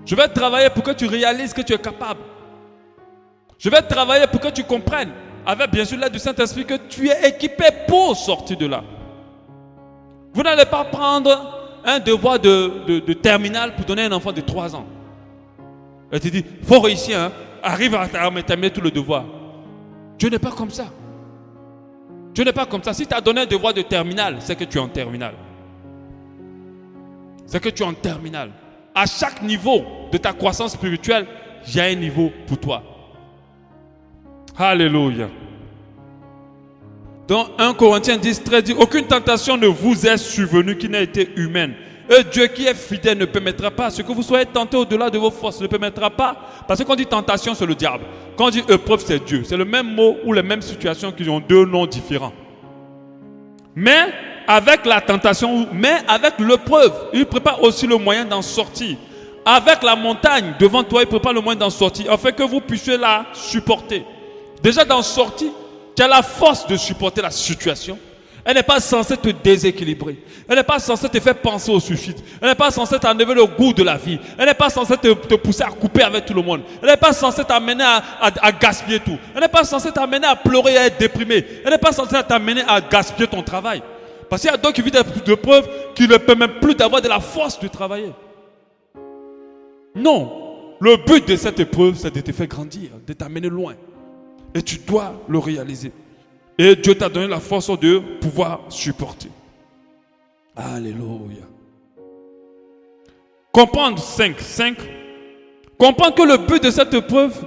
Je vais travailler pour que tu réalises que tu es capable. Je vais travailler pour que tu comprennes, avec bien sûr l'aide du Saint-Esprit, que tu es équipé pour sortir de là. Vous n'allez pas prendre un devoir de terminale pour donner à un enfant de 3 ans. Et tu dis, il faut réussir, hein? Arrive à terminer tout le devoir. Dieu n'est pas comme ça. Dieu n'est pas comme ça. Si tu as donné un devoir de terminale, c'est que tu es en terminale. C'est que tu es en terminale. À chaque niveau de ta croissance spirituelle, il y a un niveau pour toi. Alléluia. Dans 1 Corinthiens 10, 13 dit, aucune tentation ne vous est survenue qui n'ait été humaine. Et Dieu qui est fidèle ne permettra pas, ce que vous soyez tenté au-delà de vos forces, ne permettra pas. Parce que quand on dit tentation, c'est le diable. Quand on dit épreuve, c'est Dieu. C'est le même mot ou les mêmes situations qui ont 2 noms différents. Mais avec la tentation, mais avec l'épreuve, il prépare aussi le moyen d'en sortir. Avec la montagne devant toi, il prépare le moyen d'en sortir, afin que vous puissiez la supporter. Déjà d'en sortir, tu as la force de supporter la situation. Elle n'est pas censée te déséquilibrer. Elle n'est pas censée te faire penser au suicide. Elle n'est pas censée t'enlever le goût de la vie. Elle n'est pas censée te pousser à couper avec tout le monde. Elle n'est pas censée t'amener à gaspiller tout. Elle n'est pas censée t'amener à pleurer et à être déprimé. Elle n'est pas censée t'amener à gaspiller ton travail. Parce qu'il y a d'autres qui vivent des preuves qui ne permettent plus d'avoir de la force de travailler. Non. Le but de cette épreuve, c'est de te faire grandir, de t'amener loin. Et tu dois le réaliser. Et Dieu t'a donné la force de pouvoir supporter. Alléluia. Comprendre 5. Comprendre que le but de cette épreuve,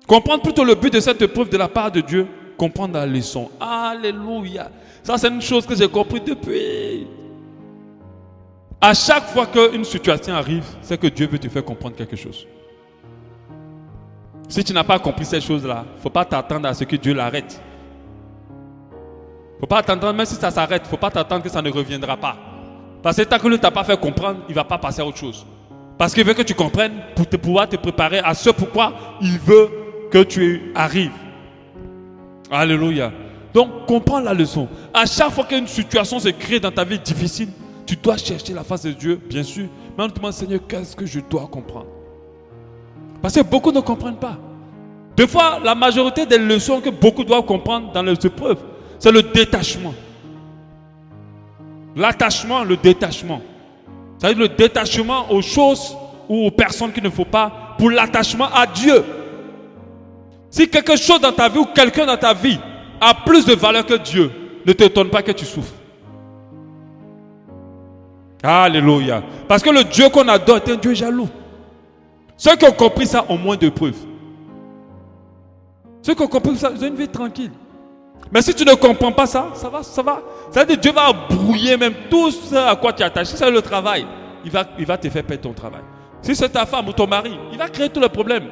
comprendre plutôt le but de cette épreuve de la part de Dieu, comprendre la leçon. Alléluia. Ça, c'est une chose que j'ai compris depuis. À chaque fois qu'une situation arrive, c'est que Dieu veut te faire comprendre quelque chose. Si tu n'as pas compris ces choses-là, il ne faut pas t'attendre à ce que Dieu l'arrête. Il ne faut pas t'attendre, même si ça s'arrête, il ne faut pas t'attendre que ça ne reviendra pas. Parce que tant que ne t'a pas fait comprendre, il ne va pas passer à autre chose. Parce qu'il veut que tu comprennes pour pouvoir te préparer à ce pourquoi il veut que tu arrives. Alléluia. Donc, comprends la leçon. À chaque fois qu'une situation se crée dans ta vie difficile, tu dois chercher la face de Dieu, bien sûr. Mais on te demande, Seigneur, qu'est-ce que je dois comprendre? Parce que beaucoup ne comprennent pas. Des fois, la majorité des leçons que beaucoup doivent comprendre dans les épreuves, c'est le détachement. L'attachement, le détachement. C'est-à-dire le détachement aux choses ou aux personnes qu'il ne faut pas, pour l'attachement à Dieu. Si quelque chose dans ta vie ou quelqu'un dans ta vie a plus de valeur que Dieu, ne t'étonne pas que tu souffres. Alléluia. Parce que le Dieu qu'on adore est un Dieu jaloux. Ceux qui ont compris ça ont moins de preuves. Ceux qui ont compris ça, ils ont une vie tranquille. Mais si tu ne comprends pas ça, ça va. Ça veut dire que Dieu va brouiller même tout ce à quoi tu es attaché. Si c'est le travail, il va te faire perdre ton travail. Si c'est ta femme ou ton mari, il va créer tous les problèmes.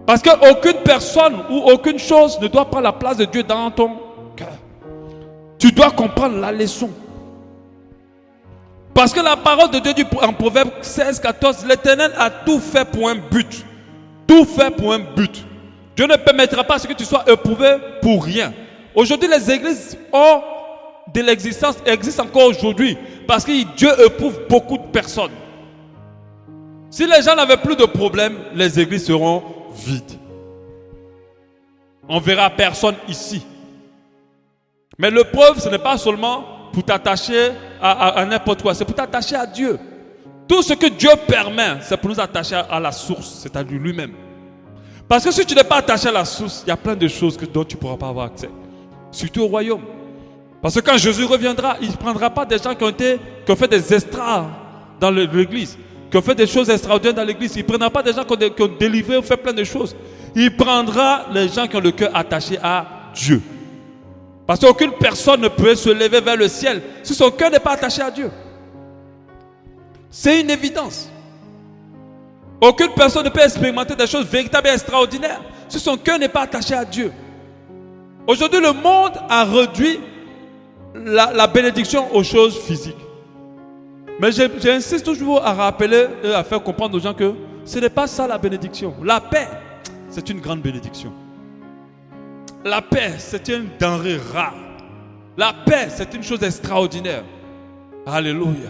Parce qu'aucune personne ou aucune chose ne doit prendre la place de Dieu dans ton cœur. Tu dois comprendre la leçon. Parce que la parole de Dieu dit en Proverbe 16, 14, l'Éternel a tout fait pour un but. Tout fait pour un but. Dieu ne permettra pas à ce que tu sois éprouvé pour rien. Aujourd'hui, les églises hors de l'existence existent encore aujourd'hui parce que Dieu éprouve beaucoup de personnes. Si les gens n'avaient plus de problèmes, les églises seront vides. On verra personne ici. Mais l'épreuve, ce n'est pas seulement pour t'attacher à n'importe quoi, c'est pour t'attacher à Dieu. Tout ce que Dieu permet, c'est pour nous attacher à la source, c'est-à-dire lui-même. Parce que si tu n'es pas attaché à la source, il y a plein de choses dont tu ne pourras pas avoir accès. Surtout au royaume. Parce que quand Jésus reviendra, il ne prendra pas des gens qui ont fait des extras dans l'église, qui ont fait des choses extraordinaires dans l'église. Il ne prendra pas des gens qui ont délivré ou fait plein de choses. Il prendra les gens qui ont le cœur attaché à Dieu. Parce qu'aucune personne ne peut se lever vers le ciel si son cœur n'est pas attaché à Dieu. C'est une évidence. Aucune personne ne peut expérimenter des choses véritables et extraordinaires si son cœur n'est pas attaché à Dieu. Aujourd'hui, le monde a réduit la bénédiction aux choses physiques. Mais j'insiste toujours à rappeler et à faire comprendre aux gens que ce n'est pas ça la bénédiction. La paix, c'est une grande bénédiction. La paix, c'est une denrée rare. La paix, c'est une chose extraordinaire. Alléluia.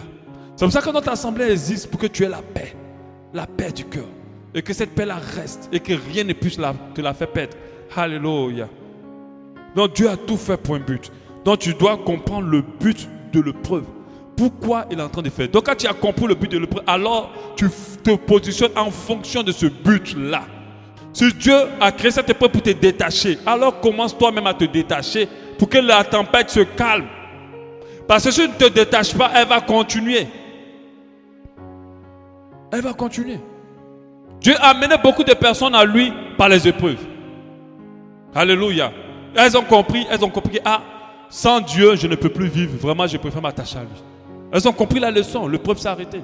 C'est pour ça que notre assemblée existe, pour que tu aies la paix. La paix du cœur. Et que cette paix-là reste. Et que rien ne puisse te la faire perdre. Alléluia. Donc Dieu a tout fait pour un but. Donc tu dois comprendre le but de l'épreuve. Pourquoi il est en train de faire. Donc quand tu as compris le but de l'épreuve, alors tu te positionnes en fonction de ce but-là. Si Dieu a créé cette épreuve pour te détacher, alors commence toi-même à te détacher pour que la tempête se calme. Parce que si tu ne te détaches pas, elle va continuer. Elle va continuer. Dieu a amené beaucoup de personnes à lui par les épreuves. Alléluia. Elles ont compris que sans Dieu, je ne peux plus vivre. Vraiment, je préfère m'attacher à lui. Elles ont compris la leçon. L'épreuve s'est arrêtée.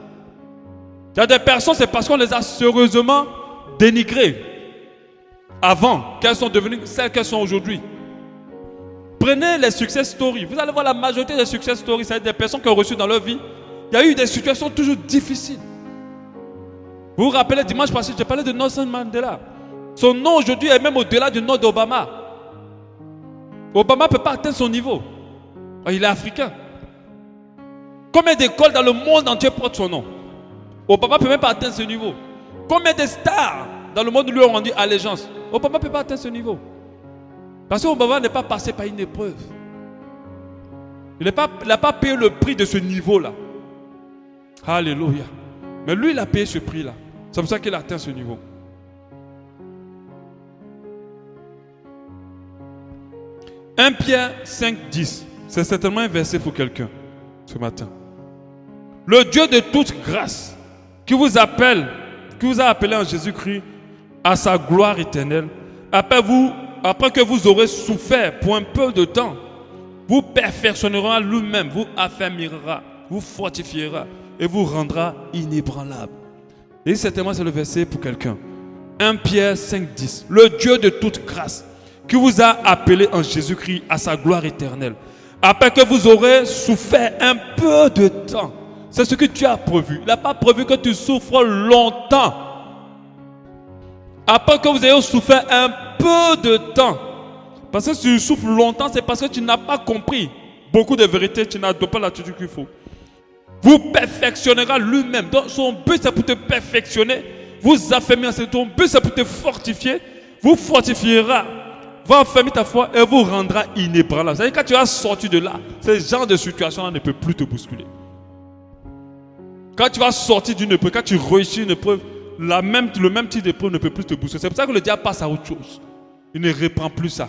Il y a des personnes, c'est parce qu'on les a sérieusement dénigrées avant qu'elles sont devenues celles qu'elles sont aujourd'hui. Prenez les success stories. Vous allez voir la majorité des success stories, c'est des personnes qui ont reçu dans leur vie. Il y a eu des situations toujours difficiles. Vous vous rappelez, dimanche passé, j'ai parlé de Nelson Mandela. Son nom aujourd'hui est même au-delà du nom d'Obama. Obama ne peut pas atteindre son niveau. Il est africain. Combien d'écoles dans le monde entier portent son nom? Obama ne peut même pas atteindre ce niveau. Combien de stars dans le monde lui ont rendu allégeance? Obama ne peut pas atteindre ce niveau. Parce qu'Obama n'est pas passé par une épreuve. Il n'a pas payé le prix de ce niveau-là. Alléluia. Mais lui, il a payé ce prix-là. C'est pour ça qu'il a atteint ce niveau. « 1 Pierre 5, 10 » c'est certainement un verset pour quelqu'un ce matin. « Le Dieu de toute grâce qui vous a appelé en Jésus-Christ à sa gloire éternelle, après que vous aurez souffert pour un peu de temps, vous perfectionnera lui-même, vous affermira, vous fortifiera et vous rendra inébranlable. » Et certainement c'est le verset pour quelqu'un. 1 Pierre 5, 10. « Le Dieu de toute grâce qui vous a appelé en Jésus-Christ à sa gloire éternelle, après que vous aurez souffert un peu de temps. » C'est ce que Dieu a prévu. Il n'a pas prévu que tu souffres longtemps. Après que vous ayez souffert un peu de temps. Parce que si tu souffres longtemps, c'est parce que tu n'as pas compris beaucoup de vérités, tu n'as pas l'attitude qu'il faut. Vous perfectionnera lui-même. Donc son but c'est pour te perfectionner. Vous affermir, c'est ton but c'est pour te fortifier. Vous fortifiera. Va affermir ta foi et vous rendra inébranlable. C'est-à-dire quand tu vas sortir de là, ce genre de situation-là ne peut plus te bousculer. Quand tu vas sortir d'une épreuve, quand tu réussis une épreuve, le même type d'épreuve ne peut plus te bousculer. C'est pour ça que le diable passe à autre chose. Il ne reprend plus ça.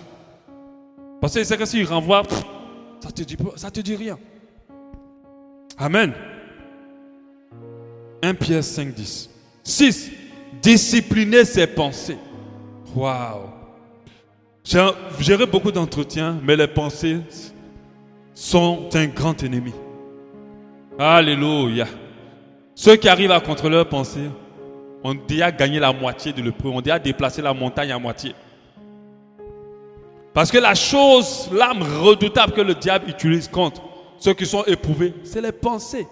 Parce qu'il sait que s'il renvoie, ça te dit rien. Amen. 1 Pierre 5, 10. 6. Discipliner ses pensées. Waouh. J'ai beaucoup d'entretiens, mais les pensées sont un grand ennemi. Alléluia. Ceux qui arrivent à contrôler leurs pensées ont déjà gagné la moitié de l'épreuve, ont déjà déplacé la montagne à moitié. Parce que l'arme redoutable que le diable utilise contre ceux qui sont éprouvés, c'est les pensées.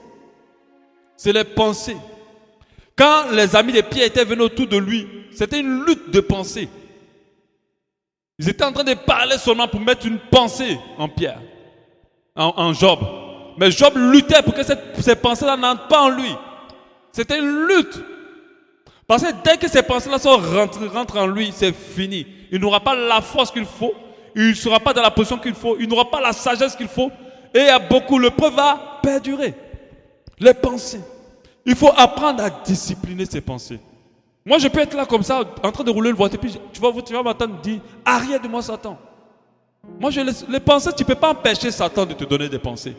C'est les pensées. Quand les amis de Pierre étaient venus autour de lui, c'était une lutte de pensée. Ils étaient en train de parler seulement pour mettre une pensée en Pierre, en Job. Mais Job luttait pour que ces pensées-là n'entrent pas en lui. C'était une lutte. Parce que dès que ces pensées-là rentrent en lui, c'est fini. Il n'aura pas la force qu'il faut. Il ne sera pas dans la position qu'il faut. Il n'aura pas la sagesse qu'il faut. Et il y a beaucoup, le preuve va perdurer. Les pensées. Il faut apprendre à discipliner ses pensées. Moi, je peux être là comme ça, en train de rouler le voiture, puis tu vas m'entendre dire, arrière de moi, Satan. Moi, les pensées, tu ne peux pas empêcher Satan de te donner des pensées.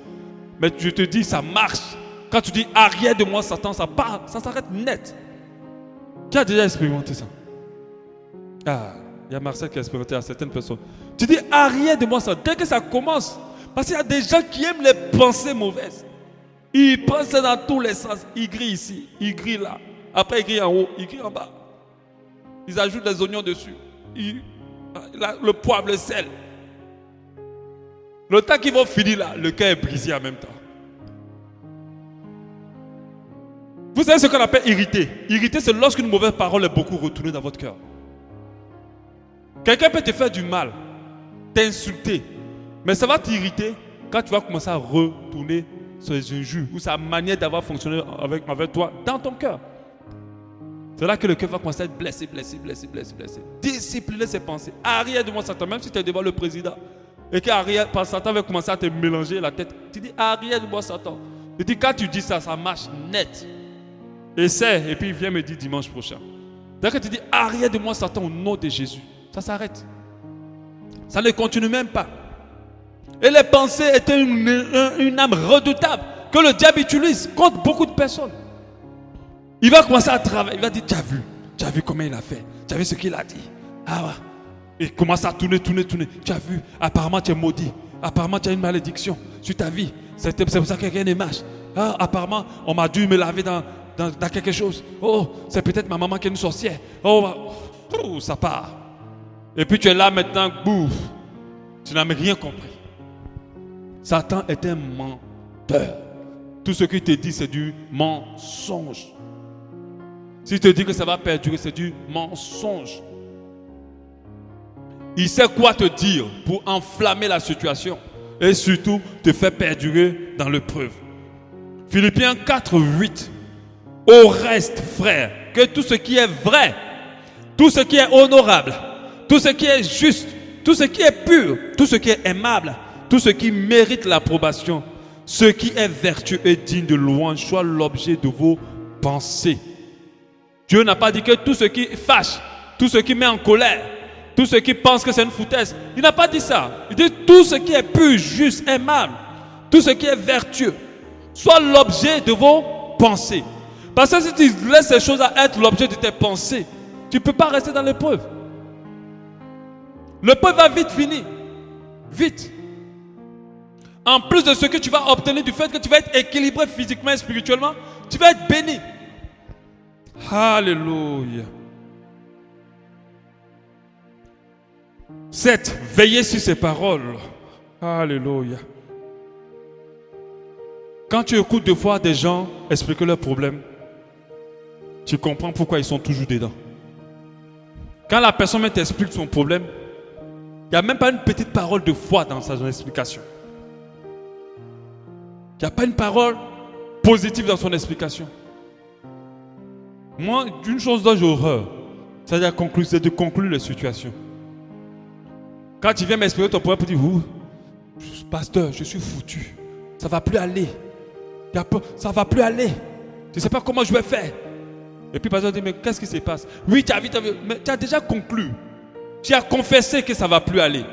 Mais je te dis, ça marche. Quand tu dis, arrière de moi, Satan, ça part, ça s'arrête net. Qui a déjà expérimenté ça? Ah, il y a Marcel qui a expérimenté à certaines personnes. Tu dis, arrière de moi, Satan. Dès que ça commence, parce qu'il y a des gens qui aiment les pensées mauvaises. Ils pensent dans tous les sens. Ils grillent ici, ils grillent là. Après, ils grillent en haut, ils grillent en bas. Ils ajoutent des oignons dessus. Le poivre, le sel. Le temps qu'ils vont finir là, le cœur est brisé en même temps. Vous savez ce qu'on appelle irriter. Irriter, c'est lorsqu'une mauvaise parole est beaucoup retournée dans votre cœur. Quelqu'un peut te faire du mal, t'insulter, mais ça va t'irriter quand tu vas commencer à retourner sur les injures ou sa manière d'avoir fonctionné avec toi dans ton cœur. C'est là que le cœur va commencer à être blessé. Discipliner ses pensées. Arrière de moi, Satan, même si tu es devant le président et que Satan va commencer à te mélanger la tête, tu dis arrière de moi, Satan. Tu dis quand tu dis ça, ça marche net. Essaie et puis viens me dire dimanche prochain. Dès que tu dis arrière de moi, Satan, au nom de Jésus, ça s'arrête. Ça ne continue même pas. Et les pensées étaient une âme redoutable que le diable utilise contre beaucoup de personnes. Il va commencer à travailler. Il va dire, tu as vu comment il a fait. Tu as vu ce qu'il a dit. Ah ouais. Il commence à tourner. Tu as vu, apparemment tu es maudit. Apparemment tu as une malédiction sur ta vie. C'est pour ça que quelqu'un ne marche. Ah, apparemment on m'a dû me laver dans quelque chose. Oh, c'est peut-être ma maman qui est une sorcière. Oh, ça part. Et puis tu es là maintenant, bouf. Tu n'as rien compris. Satan est un menteur. Tout ce qu'il te dit, c'est du mensonge. S'il te dit que ça va perdurer, c'est du mensonge. Il sait quoi te dire pour enflammer la situation et surtout te faire perdurer dans l'épreuve. Philippiens 4:8. Au reste, frères, que tout ce qui est vrai, tout ce qui est honorable, tout ce qui est juste, tout ce qui est pur, tout ce qui est aimable, tout ce qui mérite l'approbation, ce qui est vertueux et digne de louange soit l'objet de vos pensées. Dieu n'a pas dit que tout ce qui fâche, tout ce qui met en colère, tout ce qui pense que c'est une foutaise, il n'a pas dit ça. Il dit tout ce qui est pur, juste, aimable, tout ce qui est vertueux, soit l'objet de vos pensées. Parce que si tu laisses ces choses à être l'objet de tes pensées, tu ne peux pas rester dans l'épreuve. L'épreuve va vite finir. Vite. En plus de ce que tu vas obtenir du fait que tu vas être équilibré physiquement et spirituellement, tu vas être béni. Alléluia. 7. Veillez sur ces paroles. Alléluia. Quand tu écoutes des fois des gens expliquer leurs problèmes, tu comprends pourquoi ils sont toujours dedans. Quand la personne même t'explique son problème, il n'y a même pas une petite parole de foi dans sa explication. Il n'y a pas une parole positive dans son explication. Moi, une chose dont j'ai horreur, c'est de conclure les situations. Quand tu viens m'expliquer ton problème, tu dis, pasteur, je suis foutu. Ça ne va plus aller. Ça ne va plus aller. Je ne sais pas comment je vais faire. Et puis, pasteur dit, mais qu'est-ce qui se passe? Oui, tu as vu, mais tu as déjà conclu. Tu as confessé que ça ne va plus aller.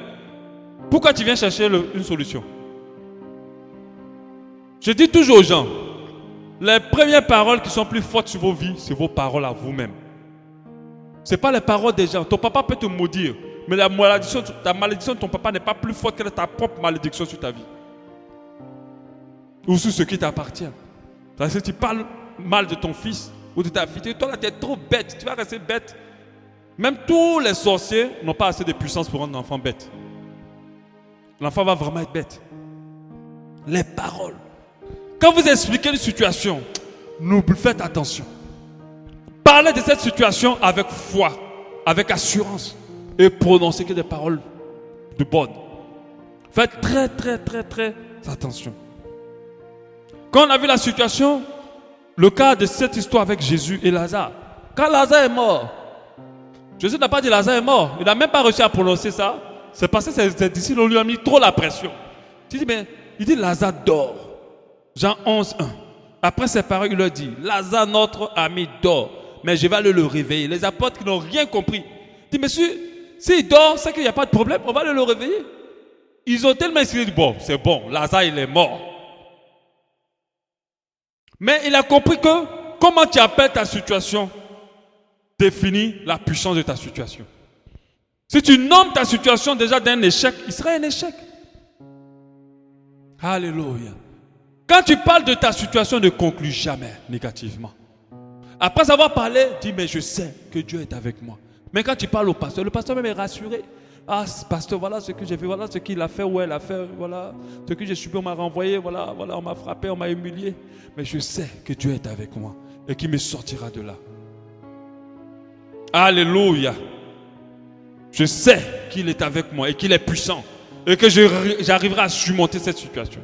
Pourquoi tu viens chercher une solution? Je dis toujours aux gens, les premières paroles qui sont plus fortes sur vos vies, c'est vos paroles à vous-même. Ce n'est pas les paroles des gens. Ton papa peut te maudire, mais ta malédiction de ton papa n'est pas plus forte que ta propre malédiction sur ta vie. Ou sur ce qui t'appartient. Parce que tu parles mal de ton fils ou de ta fille. Toi là, tu es trop bête. Tu vas rester bête. Même tous les sorciers n'ont pas assez de puissance pour rendre l'enfant bête. L'enfant va vraiment être bête. Les paroles. Quand vous expliquez une situation, faites attention. Parlez de cette situation avec foi, avec assurance et prononcez que des paroles de bonnes. Faites très attention. Quand on a vu la situation, le cas de cette histoire avec Jésus et Lazare, quand Lazare est mort, Jésus n'a pas dit Lazare est mort. Il n'a même pas réussi à prononcer ça. C'est parce que ses disciples lui ont mis trop la pression. Il dit Lazare dort. Jean 11, 1. Après ces paroles, il leur dit Lazare, notre ami, dort. Mais je vais aller le réveiller. Les apôtres qui n'ont rien compris disent monsieur, s'il dort, c'est qu'il n'y a pas de problème. On va aller le réveiller. Ils ont tellement essayé de dire bon, c'est bon, Lazare il est mort. Mais il a compris que comment tu appelles ta situation définit la puissance de ta situation. Si tu nommes ta situation déjà d'un échec, il sera un échec. Alléluia. Quand tu parles de ta situation, ne conclue jamais négativement. Après avoir parlé, dis mais je sais que Dieu est avec moi. Mais quand tu parles au pasteur, le pasteur même est rassuré. Ah, pasteur, voilà ce que j'ai fait, voilà ce qu'il a fait ou elle a fait, voilà ce que j'ai subi, on m'a renvoyé, voilà, on m'a frappé, on m'a humilié. Mais je sais que Dieu est avec moi et qu'il me sortira de là. Alléluia. Je sais qu'il est avec moi et qu'il est puissant et que j'arriverai à surmonter cette situation.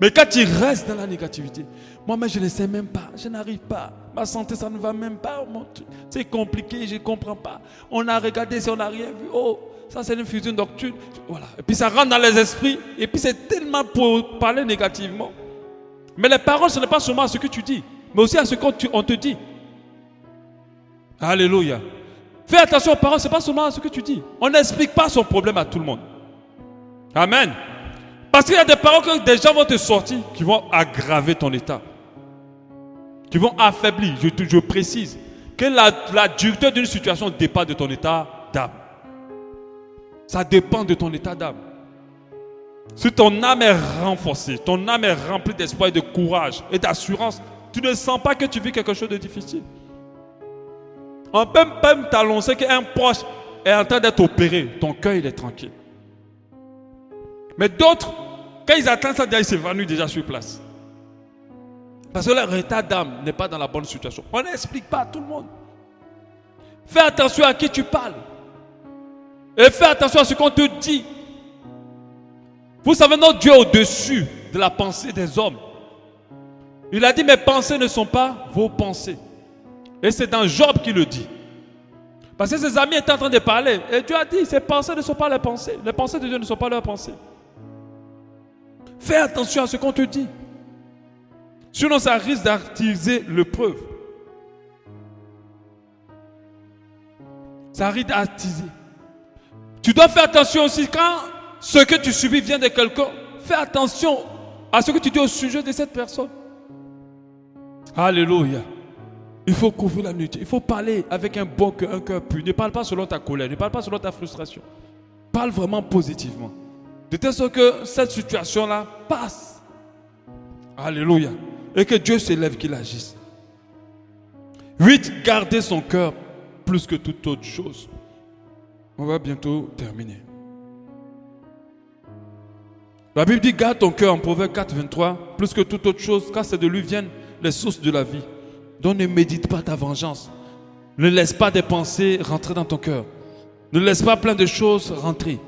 Mais quand tu restes dans la négativité, moi-même je ne sais même pas, je n'arrive pas, ma santé ça ne va même pas, c'est compliqué, je ne comprends pas. On a regardé, si on n'a rien vu, oh, ça c'est une fusion nocturne, voilà. Et puis ça rentre dans les esprits, et puis c'est tellement pour parler négativement. Mais les paroles, ce n'est pas seulement à ce que tu dis, mais aussi à ce qu'on te dit. Alléluia. Fais attention aux paroles, ce n'est pas seulement à ce que tu dis. On n'explique pas son problème à tout le monde. Amen. Parce qu'il y a des paroles que des gens vont te sortir qui vont aggraver ton état. Qui vont affaiblir. Je précise que la dureté d'une situation dépend de ton état d'âme. Ça dépend de ton état d'âme. Si ton âme est renforcée, ton âme est remplie d'espoir et de courage et d'assurance, tu ne sens pas que tu vis quelque chose de difficile. On peut même t'annoncer qu'un proche est en train d'être opéré. Ton cœur, il est tranquille. Mais d'autres, quand ils attendent ça, ils s'évanouissent déjà sur place. Parce que leur état d'âme n'est pas dans la bonne situation. On n'explique pas à tout le monde. Fais attention à qui tu parles. Et fais attention à ce qu'on te dit. Vous savez, notre Dieu est au-dessus de la pensée des hommes. Il a dit, mes pensées ne sont pas vos pensées. Et c'est dans Job qu'il le dit. Parce que ses amis étaient en train de parler. Et Dieu a dit, ses pensées ne sont pas les pensées. Les pensées de Dieu ne sont pas leurs pensées. Fais attention à ce qu'on te dit. Sinon, ça risque d'attiser l'épreuve. Ça risque d'attiser. Tu dois faire attention aussi quand ce que tu subis vient de quelqu'un. Fais attention à ce que tu dis au sujet de cette personne. Alléluia. Il faut couvrir la nuit. Il faut parler avec un bon cœur, un cœur pur. Ne parle pas selon ta colère. Ne parle pas selon ta frustration. Parle vraiment positivement. De telle sorte que cette situation-là passe. Alléluia. Et que Dieu s'élève, qu'il agisse. 8. Garder son cœur plus que toute autre chose. On va bientôt terminer. La Bible dit, garde ton cœur en Proverbe 4, 23, plus que toute autre chose, car c'est de lui viennent les sources de la vie. Donc ne médite pas ta vengeance. Ne laisse pas des pensées rentrer dans ton cœur. Ne laisse pas plein de choses rentrer.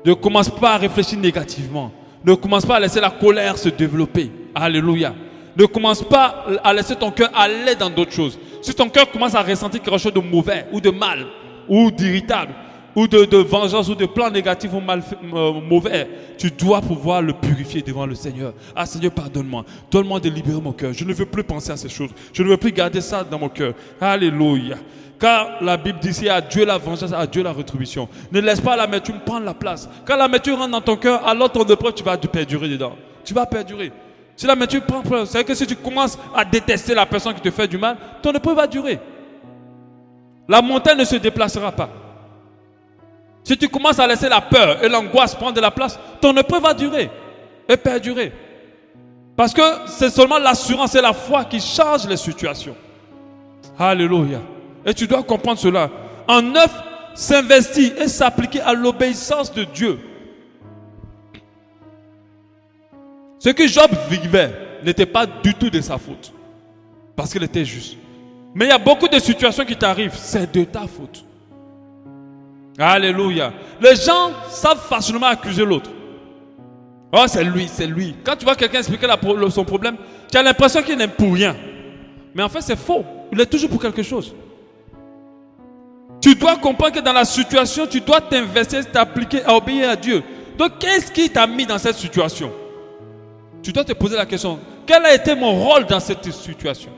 Ne commence pas à réfléchir négativement. Ne commence pas à laisser la colère se développer. Alléluia. Ne commence pas à laisser ton cœur aller dans d'autres choses. Si ton cœur commence à ressentir quelque chose de mauvais ou de mal ou d'irritable ou de vengeance ou de plan négatif ou mauvais, tu dois pouvoir le purifier devant le Seigneur. Ah Seigneur, pardonne-moi. Donne-moi de libérer mon cœur. Je ne veux plus penser à ces choses. Je ne veux plus garder ça dans mon cœur. Alléluia. Car la Bible dit, c'est à Dieu la vengeance, à Dieu la rétribution. Ne laisse pas l'amertume prendre la place. Quand l'amertume rentre dans ton cœur, alors ton épreuve, tu vas perdurer dedans. Tu vas perdurer. Si l'amertume prend place, c'est que si tu commences à détester la personne qui te fait du mal, ton épreuve va durer. La montagne ne se déplacera pas. Si tu commences à laisser la peur et l'angoisse prendre de la place, ton épreuve va durer et perdurer. Parce que c'est seulement l'assurance et la foi qui changent les situations. Alléluia. Et tu dois comprendre cela. En 9, s'investir et s'appliquer à l'obéissance de Dieu. Ce que Job vivait n'était pas du tout de sa faute. parce qu'il était juste. Mais il y a beaucoup de situations qui t'arrivent, c'est de ta faute. Alléluia. Les gens savent facilement accuser l'autre. Oh, c'est lui, c'est lui. Quand tu vois quelqu'un expliquer son problème, tu as l'impression qu'il n'aime pour rien. Mais en fait, c'est faux. Il est toujours pour quelque chose. Tu dois comprendre que dans la situation, tu dois t'investir, t'appliquer à obéir à Dieu. Donc, qu'est-ce qui t'a mis dans cette situation? Tu dois te poser la question, quel a été mon rôle dans cette situation?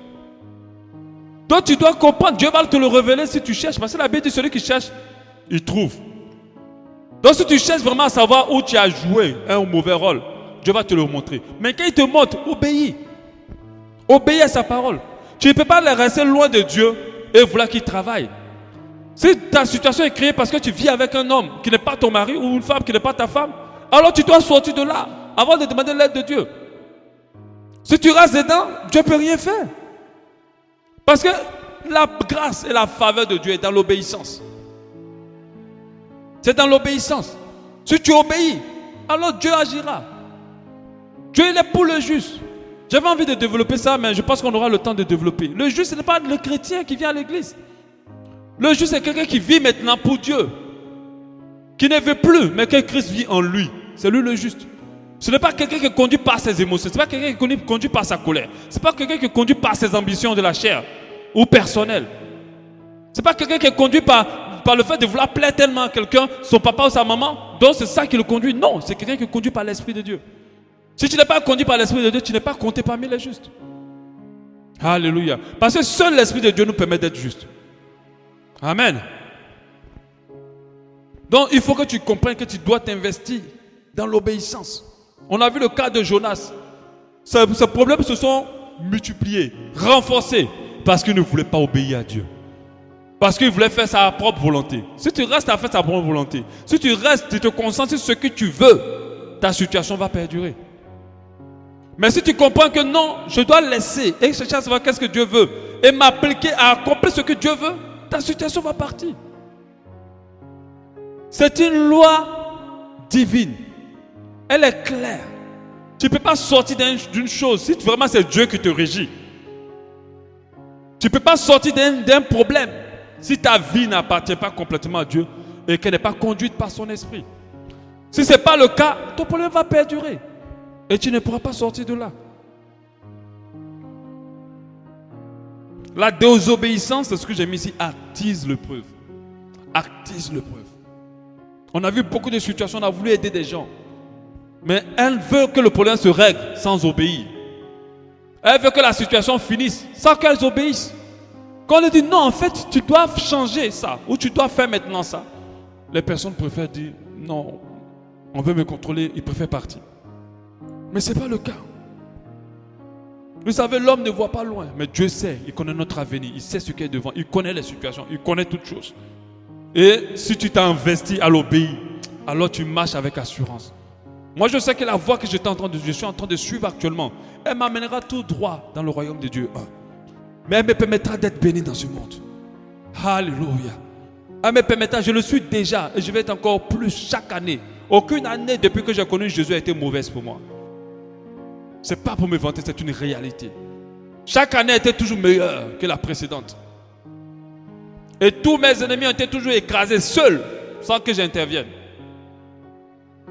Donc, tu dois comprendre, Dieu va te le révéler si tu cherches. Parce que la Bible dit, celui qui cherche, il trouve. Donc, si tu cherches vraiment à savoir où tu as joué un mauvais rôle, Dieu va te le montrer. Mais quand il te montre, obéis. Obéis à sa parole. Tu ne peux pas rester loin de Dieu et vouloir qu'il travaille. Si ta situation est créée parce que tu vis avec un homme qui n'est pas ton mari ou une femme qui n'est pas ta femme, alors tu dois sortir de là avant de demander l'aide de Dieu. Si tu restes dedans, Dieu ne peut rien faire. Parce que la grâce et la faveur de Dieu est dans l'obéissance. C'est dans l'obéissance. Si tu obéis, alors Dieu agira. Dieu, il est pour le juste. J'avais envie de développer ça, mais je pense qu'on aura le temps de développer. Le juste, ce n'est pas le chrétien qui vient à l'église. Le juste, c'est quelqu'un qui vit maintenant pour Dieu. Qui ne veut plus, mais que Christ vit en lui. C'est lui le juste. Ce n'est pas quelqu'un qui est conduit par ses émotions. Ce n'est pas quelqu'un qui est conduit par sa colère. Ce n'est pas quelqu'un qui est conduit par ses ambitions de la chair ou personnelles. Ce n'est pas quelqu'un qui est conduit par le fait de vouloir plaire tellement à quelqu'un, son papa ou sa maman. Donc c'est ça qui le conduit. Non, c'est quelqu'un qui est conduit par l'Esprit de Dieu. Si tu n'es pas conduit par l'Esprit de Dieu, tu n'es pas compté parmi les justes. Alléluia. Parce que seul l'Esprit de Dieu nous permet d'être justes. Amen. Donc il faut que tu comprennes que tu dois t'investir dans l'obéissance. On a vu le cas de Jonas. Ces problèmes se sont multipliés, renforcés, parce qu'il ne voulait pas obéir à Dieu. Parce qu'il voulait faire sa propre volonté. Si tu restes à faire sa propre volonté, si tu restes, tu te concentres sur ce que tu veux, ta situation va perdurer. Mais si tu comprends que non, je dois laisser et chercher à savoir qu'est-ce que Dieu veut et m'appliquer à accomplir ce que Dieu veut, ta situation va partir. C'est une loi divine. Elle est claire. Tu ne peux pas sortir d'une chose si vraiment c'est Dieu qui te régit. Tu ne peux pas sortir d'un problème si ta vie n'appartient pas complètement à Dieu et qu'elle n'est pas conduite par son esprit. Si ce n'est pas le cas, ton problème va perdurer et tu ne pourras pas sortir de là. La désobéissance, c'est ce que j'ai mis ici, attise l'épreuve. Attise l'épreuve. On a vu beaucoup de situations, on a voulu aider des gens. Mais elle veut que le problème se règle sans obéir. Elle veut que la situation finisse sans qu'elles obéissent. Quand on leur dit non, en fait, tu dois changer ça, ou tu dois faire maintenant ça, les personnes préfèrent dire non, on veut me contrôler, ils préfèrent partir. Mais ce n'est pas le cas. Vous savez, l'homme ne voit pas loin, mais Dieu sait, il connaît notre avenir, il sait ce qui est devant, il connaît les situations, il connaît toutes choses. Et si tu t'es investi à l'obéir, alors tu marches avec assurance. Moi, je sais que la voie que je suis en train de suivre actuellement, elle m'amènera tout droit dans le royaume de Dieu. Mais elle me permettra d'être béni dans ce monde. Alléluia. Elle me permettra, je le suis déjà, et je vais être encore plus chaque année. Aucune année depuis que j'ai connu Jésus a été mauvaise pour moi. Ce n'est pas pour me vanter, c'est une réalité. Chaque année a été toujours meilleure que la précédente. Et tous mes ennemis ont été toujours écrasés seuls, sans que j'intervienne.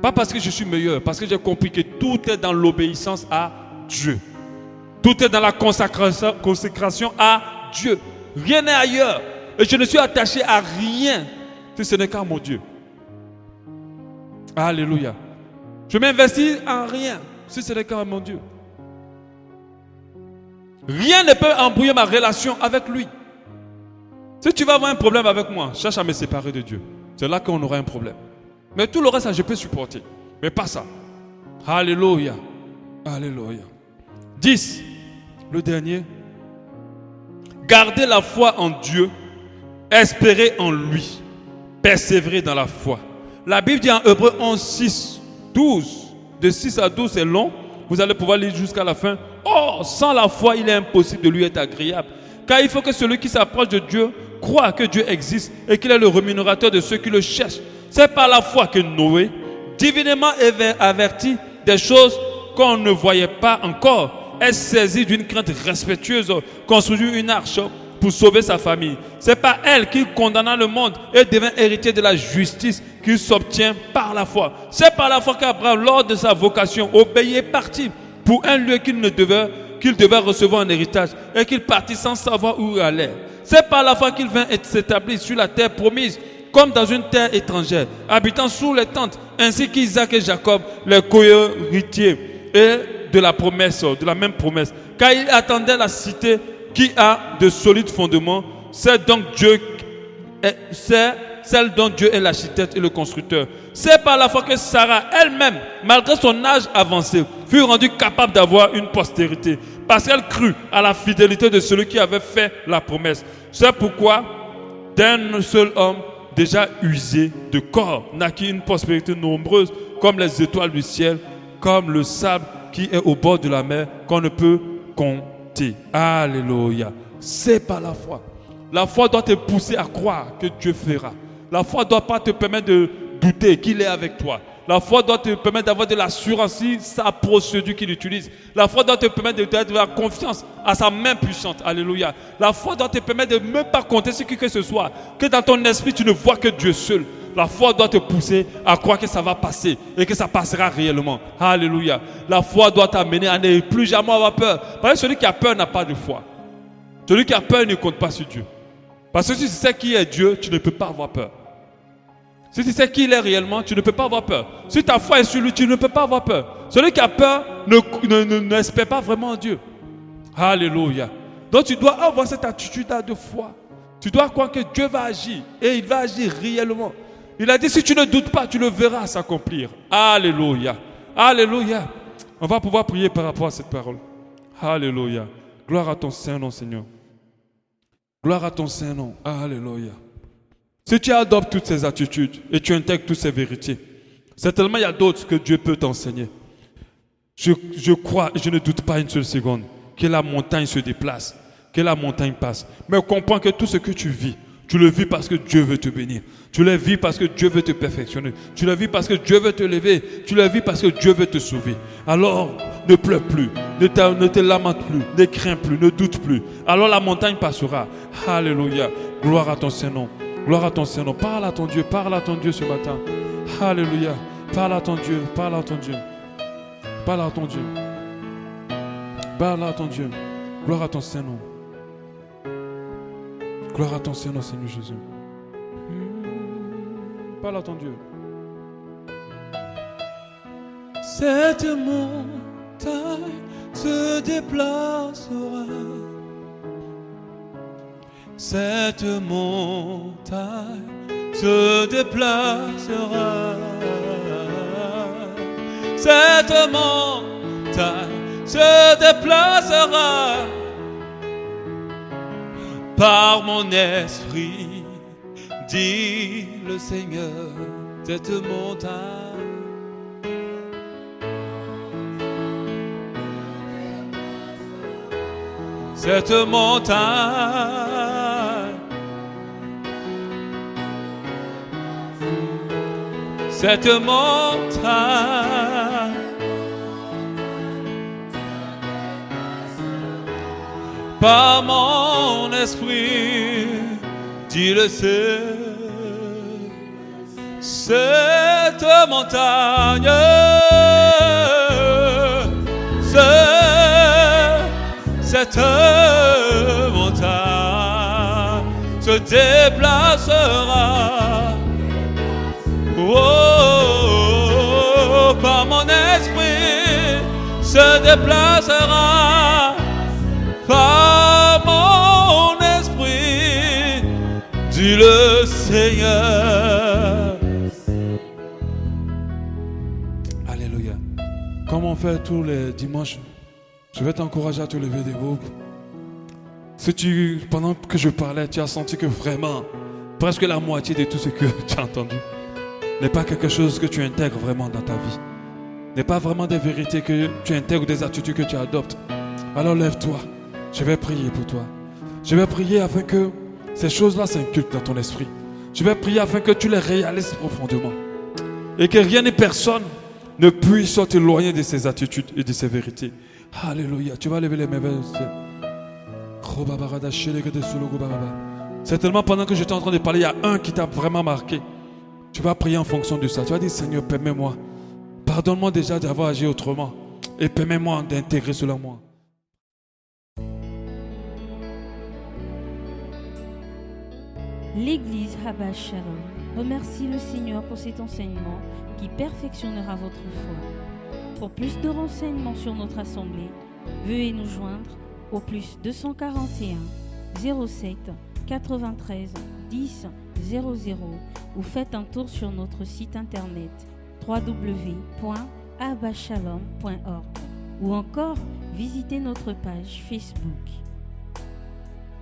Pas parce que je suis meilleur, parce que j'ai compris que tout est dans l'obéissance à Dieu. Tout est dans la consécration à Dieu. Rien n'est ailleurs. Et je ne suis attaché à rien si ce n'est qu'à mon Dieu. Alléluia. Je m'investis en rien si ce n'est qu'à mon Dieu. Rien ne peut embrouiller ma relation avec lui. Si tu vas avoir un problème avec moi, cherche à me séparer de Dieu. C'est là qu'on aura un problème. Mais tout le reste, je peux supporter. Mais pas ça. Alléluia. Alléluia. 10. Le dernier. Gardez la foi en Dieu. Espérez en lui. Persévérer dans la foi. La Bible dit en Hébreux 11, 6, 12. De 6 à 12, c'est long. Vous allez pouvoir lire jusqu'à la fin. Oh, sans la foi, il est impossible de lui être agréable. Car il faut que celui qui s'approche de Dieu croit que Dieu existe et qu'il est le rémunérateur de ceux qui le cherchent. C'est par la foi que Noé, divinement averti des choses qu'on ne voyait pas encore, est saisi d'une crainte respectueuse, construit une arche pour sauver sa famille. C'est pas elle qui condamna le monde et devint héritier de la justice qui s'obtient par la foi. C'est par la foi qu'Abraham, lors de sa vocation, obéit et partit pour un lieu qu'il devait recevoir en héritage et qu'il partit sans savoir où il allait. C'est par la foi qu'il vint s'établir sur la terre promise, comme dans une terre étrangère, habitant sous les tentes, ainsi qu'Isaac et Jacob, les co-héritiers et de la même promesse. Car il attendait la cité qui a de solides fondements, c'est celle dont Dieu est l'architecte et le constructeur. C'est par la foi que Sarah elle-même, malgré son âge avancé, fut rendue capable d'avoir une postérité, parce qu'elle crut à la fidélité de celui qui avait fait la promesse. C'est pourquoi, d'un seul homme déjà usé de corps, naquit une prospérité nombreuse, comme les étoiles du ciel, comme le sable qui est au bord de la mer, qu'on ne peut compter. Alléluia. C'est par la foi. La foi doit te pousser à croire que Dieu fera. La foi ne doit pas te permettre de douter qu'il est avec toi. La foi doit te permettre d'avoir de l'assurance si sa procédure qu'il utilise. La foi doit te permettre de la confiance à sa main puissante. Alléluia. La foi doit te permettre de ne même pas compter sur qui que ce soit. Que dans ton esprit, tu ne vois que Dieu seul. La foi doit te pousser à croire que ça va passer et que ça passera réellement. Alléluia. La foi doit t'amener à ne plus jamais avoir peur. Parce que celui qui a peur n'a pas de foi. Celui qui a peur ne compte pas sur Dieu. Parce que si tu sais qui est Dieu, tu ne peux pas avoir peur. Si tu sais qui il est réellement, tu ne peux pas avoir peur. Si ta foi est sur lui, tu ne peux pas avoir peur. Celui qui a peur n'espère pas vraiment en Dieu. Alléluia. Donc tu dois avoir cette attitude-là de foi. Tu dois croire que Dieu va agir et il va agir réellement. Il a dit si tu ne doutes pas, tu le verras s'accomplir. Alléluia. Alléluia. On va pouvoir prier par rapport à cette parole. Alléluia. Gloire à ton Saint-Nom, Seigneur. Gloire à ton Saint-Nom. Alléluia. Si tu adoptes toutes ces attitudes et tu intègres toutes ces vérités, certainement il y a d'autres que Dieu peut t'enseigner. Je crois et je ne doute pas une seule seconde que la montagne se déplace, que la montagne passe. Mais comprends que tout ce que tu le vis parce que Dieu veut te bénir. Tu le vis parce que Dieu veut te perfectionner. Tu le vis parce que Dieu veut te lever. Tu le vis parce que Dieu veut te sauver. Alors, ne pleure plus, ne te lamente plus, ne crains plus, ne doute plus. Alors la montagne passera. Alléluia. Gloire à ton Saint-Nom. Gloire à ton Saint-Nom. Parle à ton Dieu ce matin. Alléluia. Parle à ton Dieu, parle à ton Dieu. Parle à ton Dieu. Parle à ton Dieu. Gloire à ton Saint-Nom. Gloire à ton Saint-Nom, Seigneur Jésus. Parle à ton Dieu. Cette montagne se déplacera. Cette montagne se déplacera. Cette montagne se déplacera par mon esprit, dit le Seigneur. Cette montagne cette montagne par mon esprit, dit le Seigneur. Cette montagne cette montagne se déplacera. Oh, par mon esprit se déplacera. Par mon esprit, dit le Seigneur. Alléluia. Comme on fait tous les dimanches, je vais t'encourager à te lever debout. Si pendant que je parlais, tu as senti que vraiment, presque la moitié de tout ce que tu as entendu n'est pas quelque chose que tu intègres vraiment dans ta vie, n'est pas vraiment des vérités que tu intègres, des attitudes que tu adoptes, alors lève-toi. Je vais prier pour toi. Je vais prier afin que ces choses-là s'inculquent dans ton esprit. Je vais prier afin que tu les réalises profondément. Et que rien ni personne ne puisse t'éloigner de ces attitudes et de ces vérités. Alléluia. Tu vas lever les mains vers le ciel. Certainement, pendant que j'étais en train de parler, il y a un qui t'a vraiment marqué. Tu vas prier en fonction de ça. Tu vas dire, Seigneur, permets-moi. Pardonne-moi déjà d'avoir agi autrement. Et permets-moi d'intégrer cela en moi. L'église Abba Shalom remercie le Seigneur pour cet enseignement qui perfectionnera votre foi. Pour plus de renseignements sur notre assemblée, veuillez nous joindre au plus 241 07 93 10 00 ou faites un tour sur notre site internet www.abbashalom.org ou encore visitez notre page Facebook.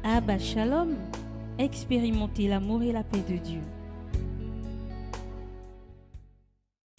Abba Shalom, expérimentez l'amour et la paix de Dieu.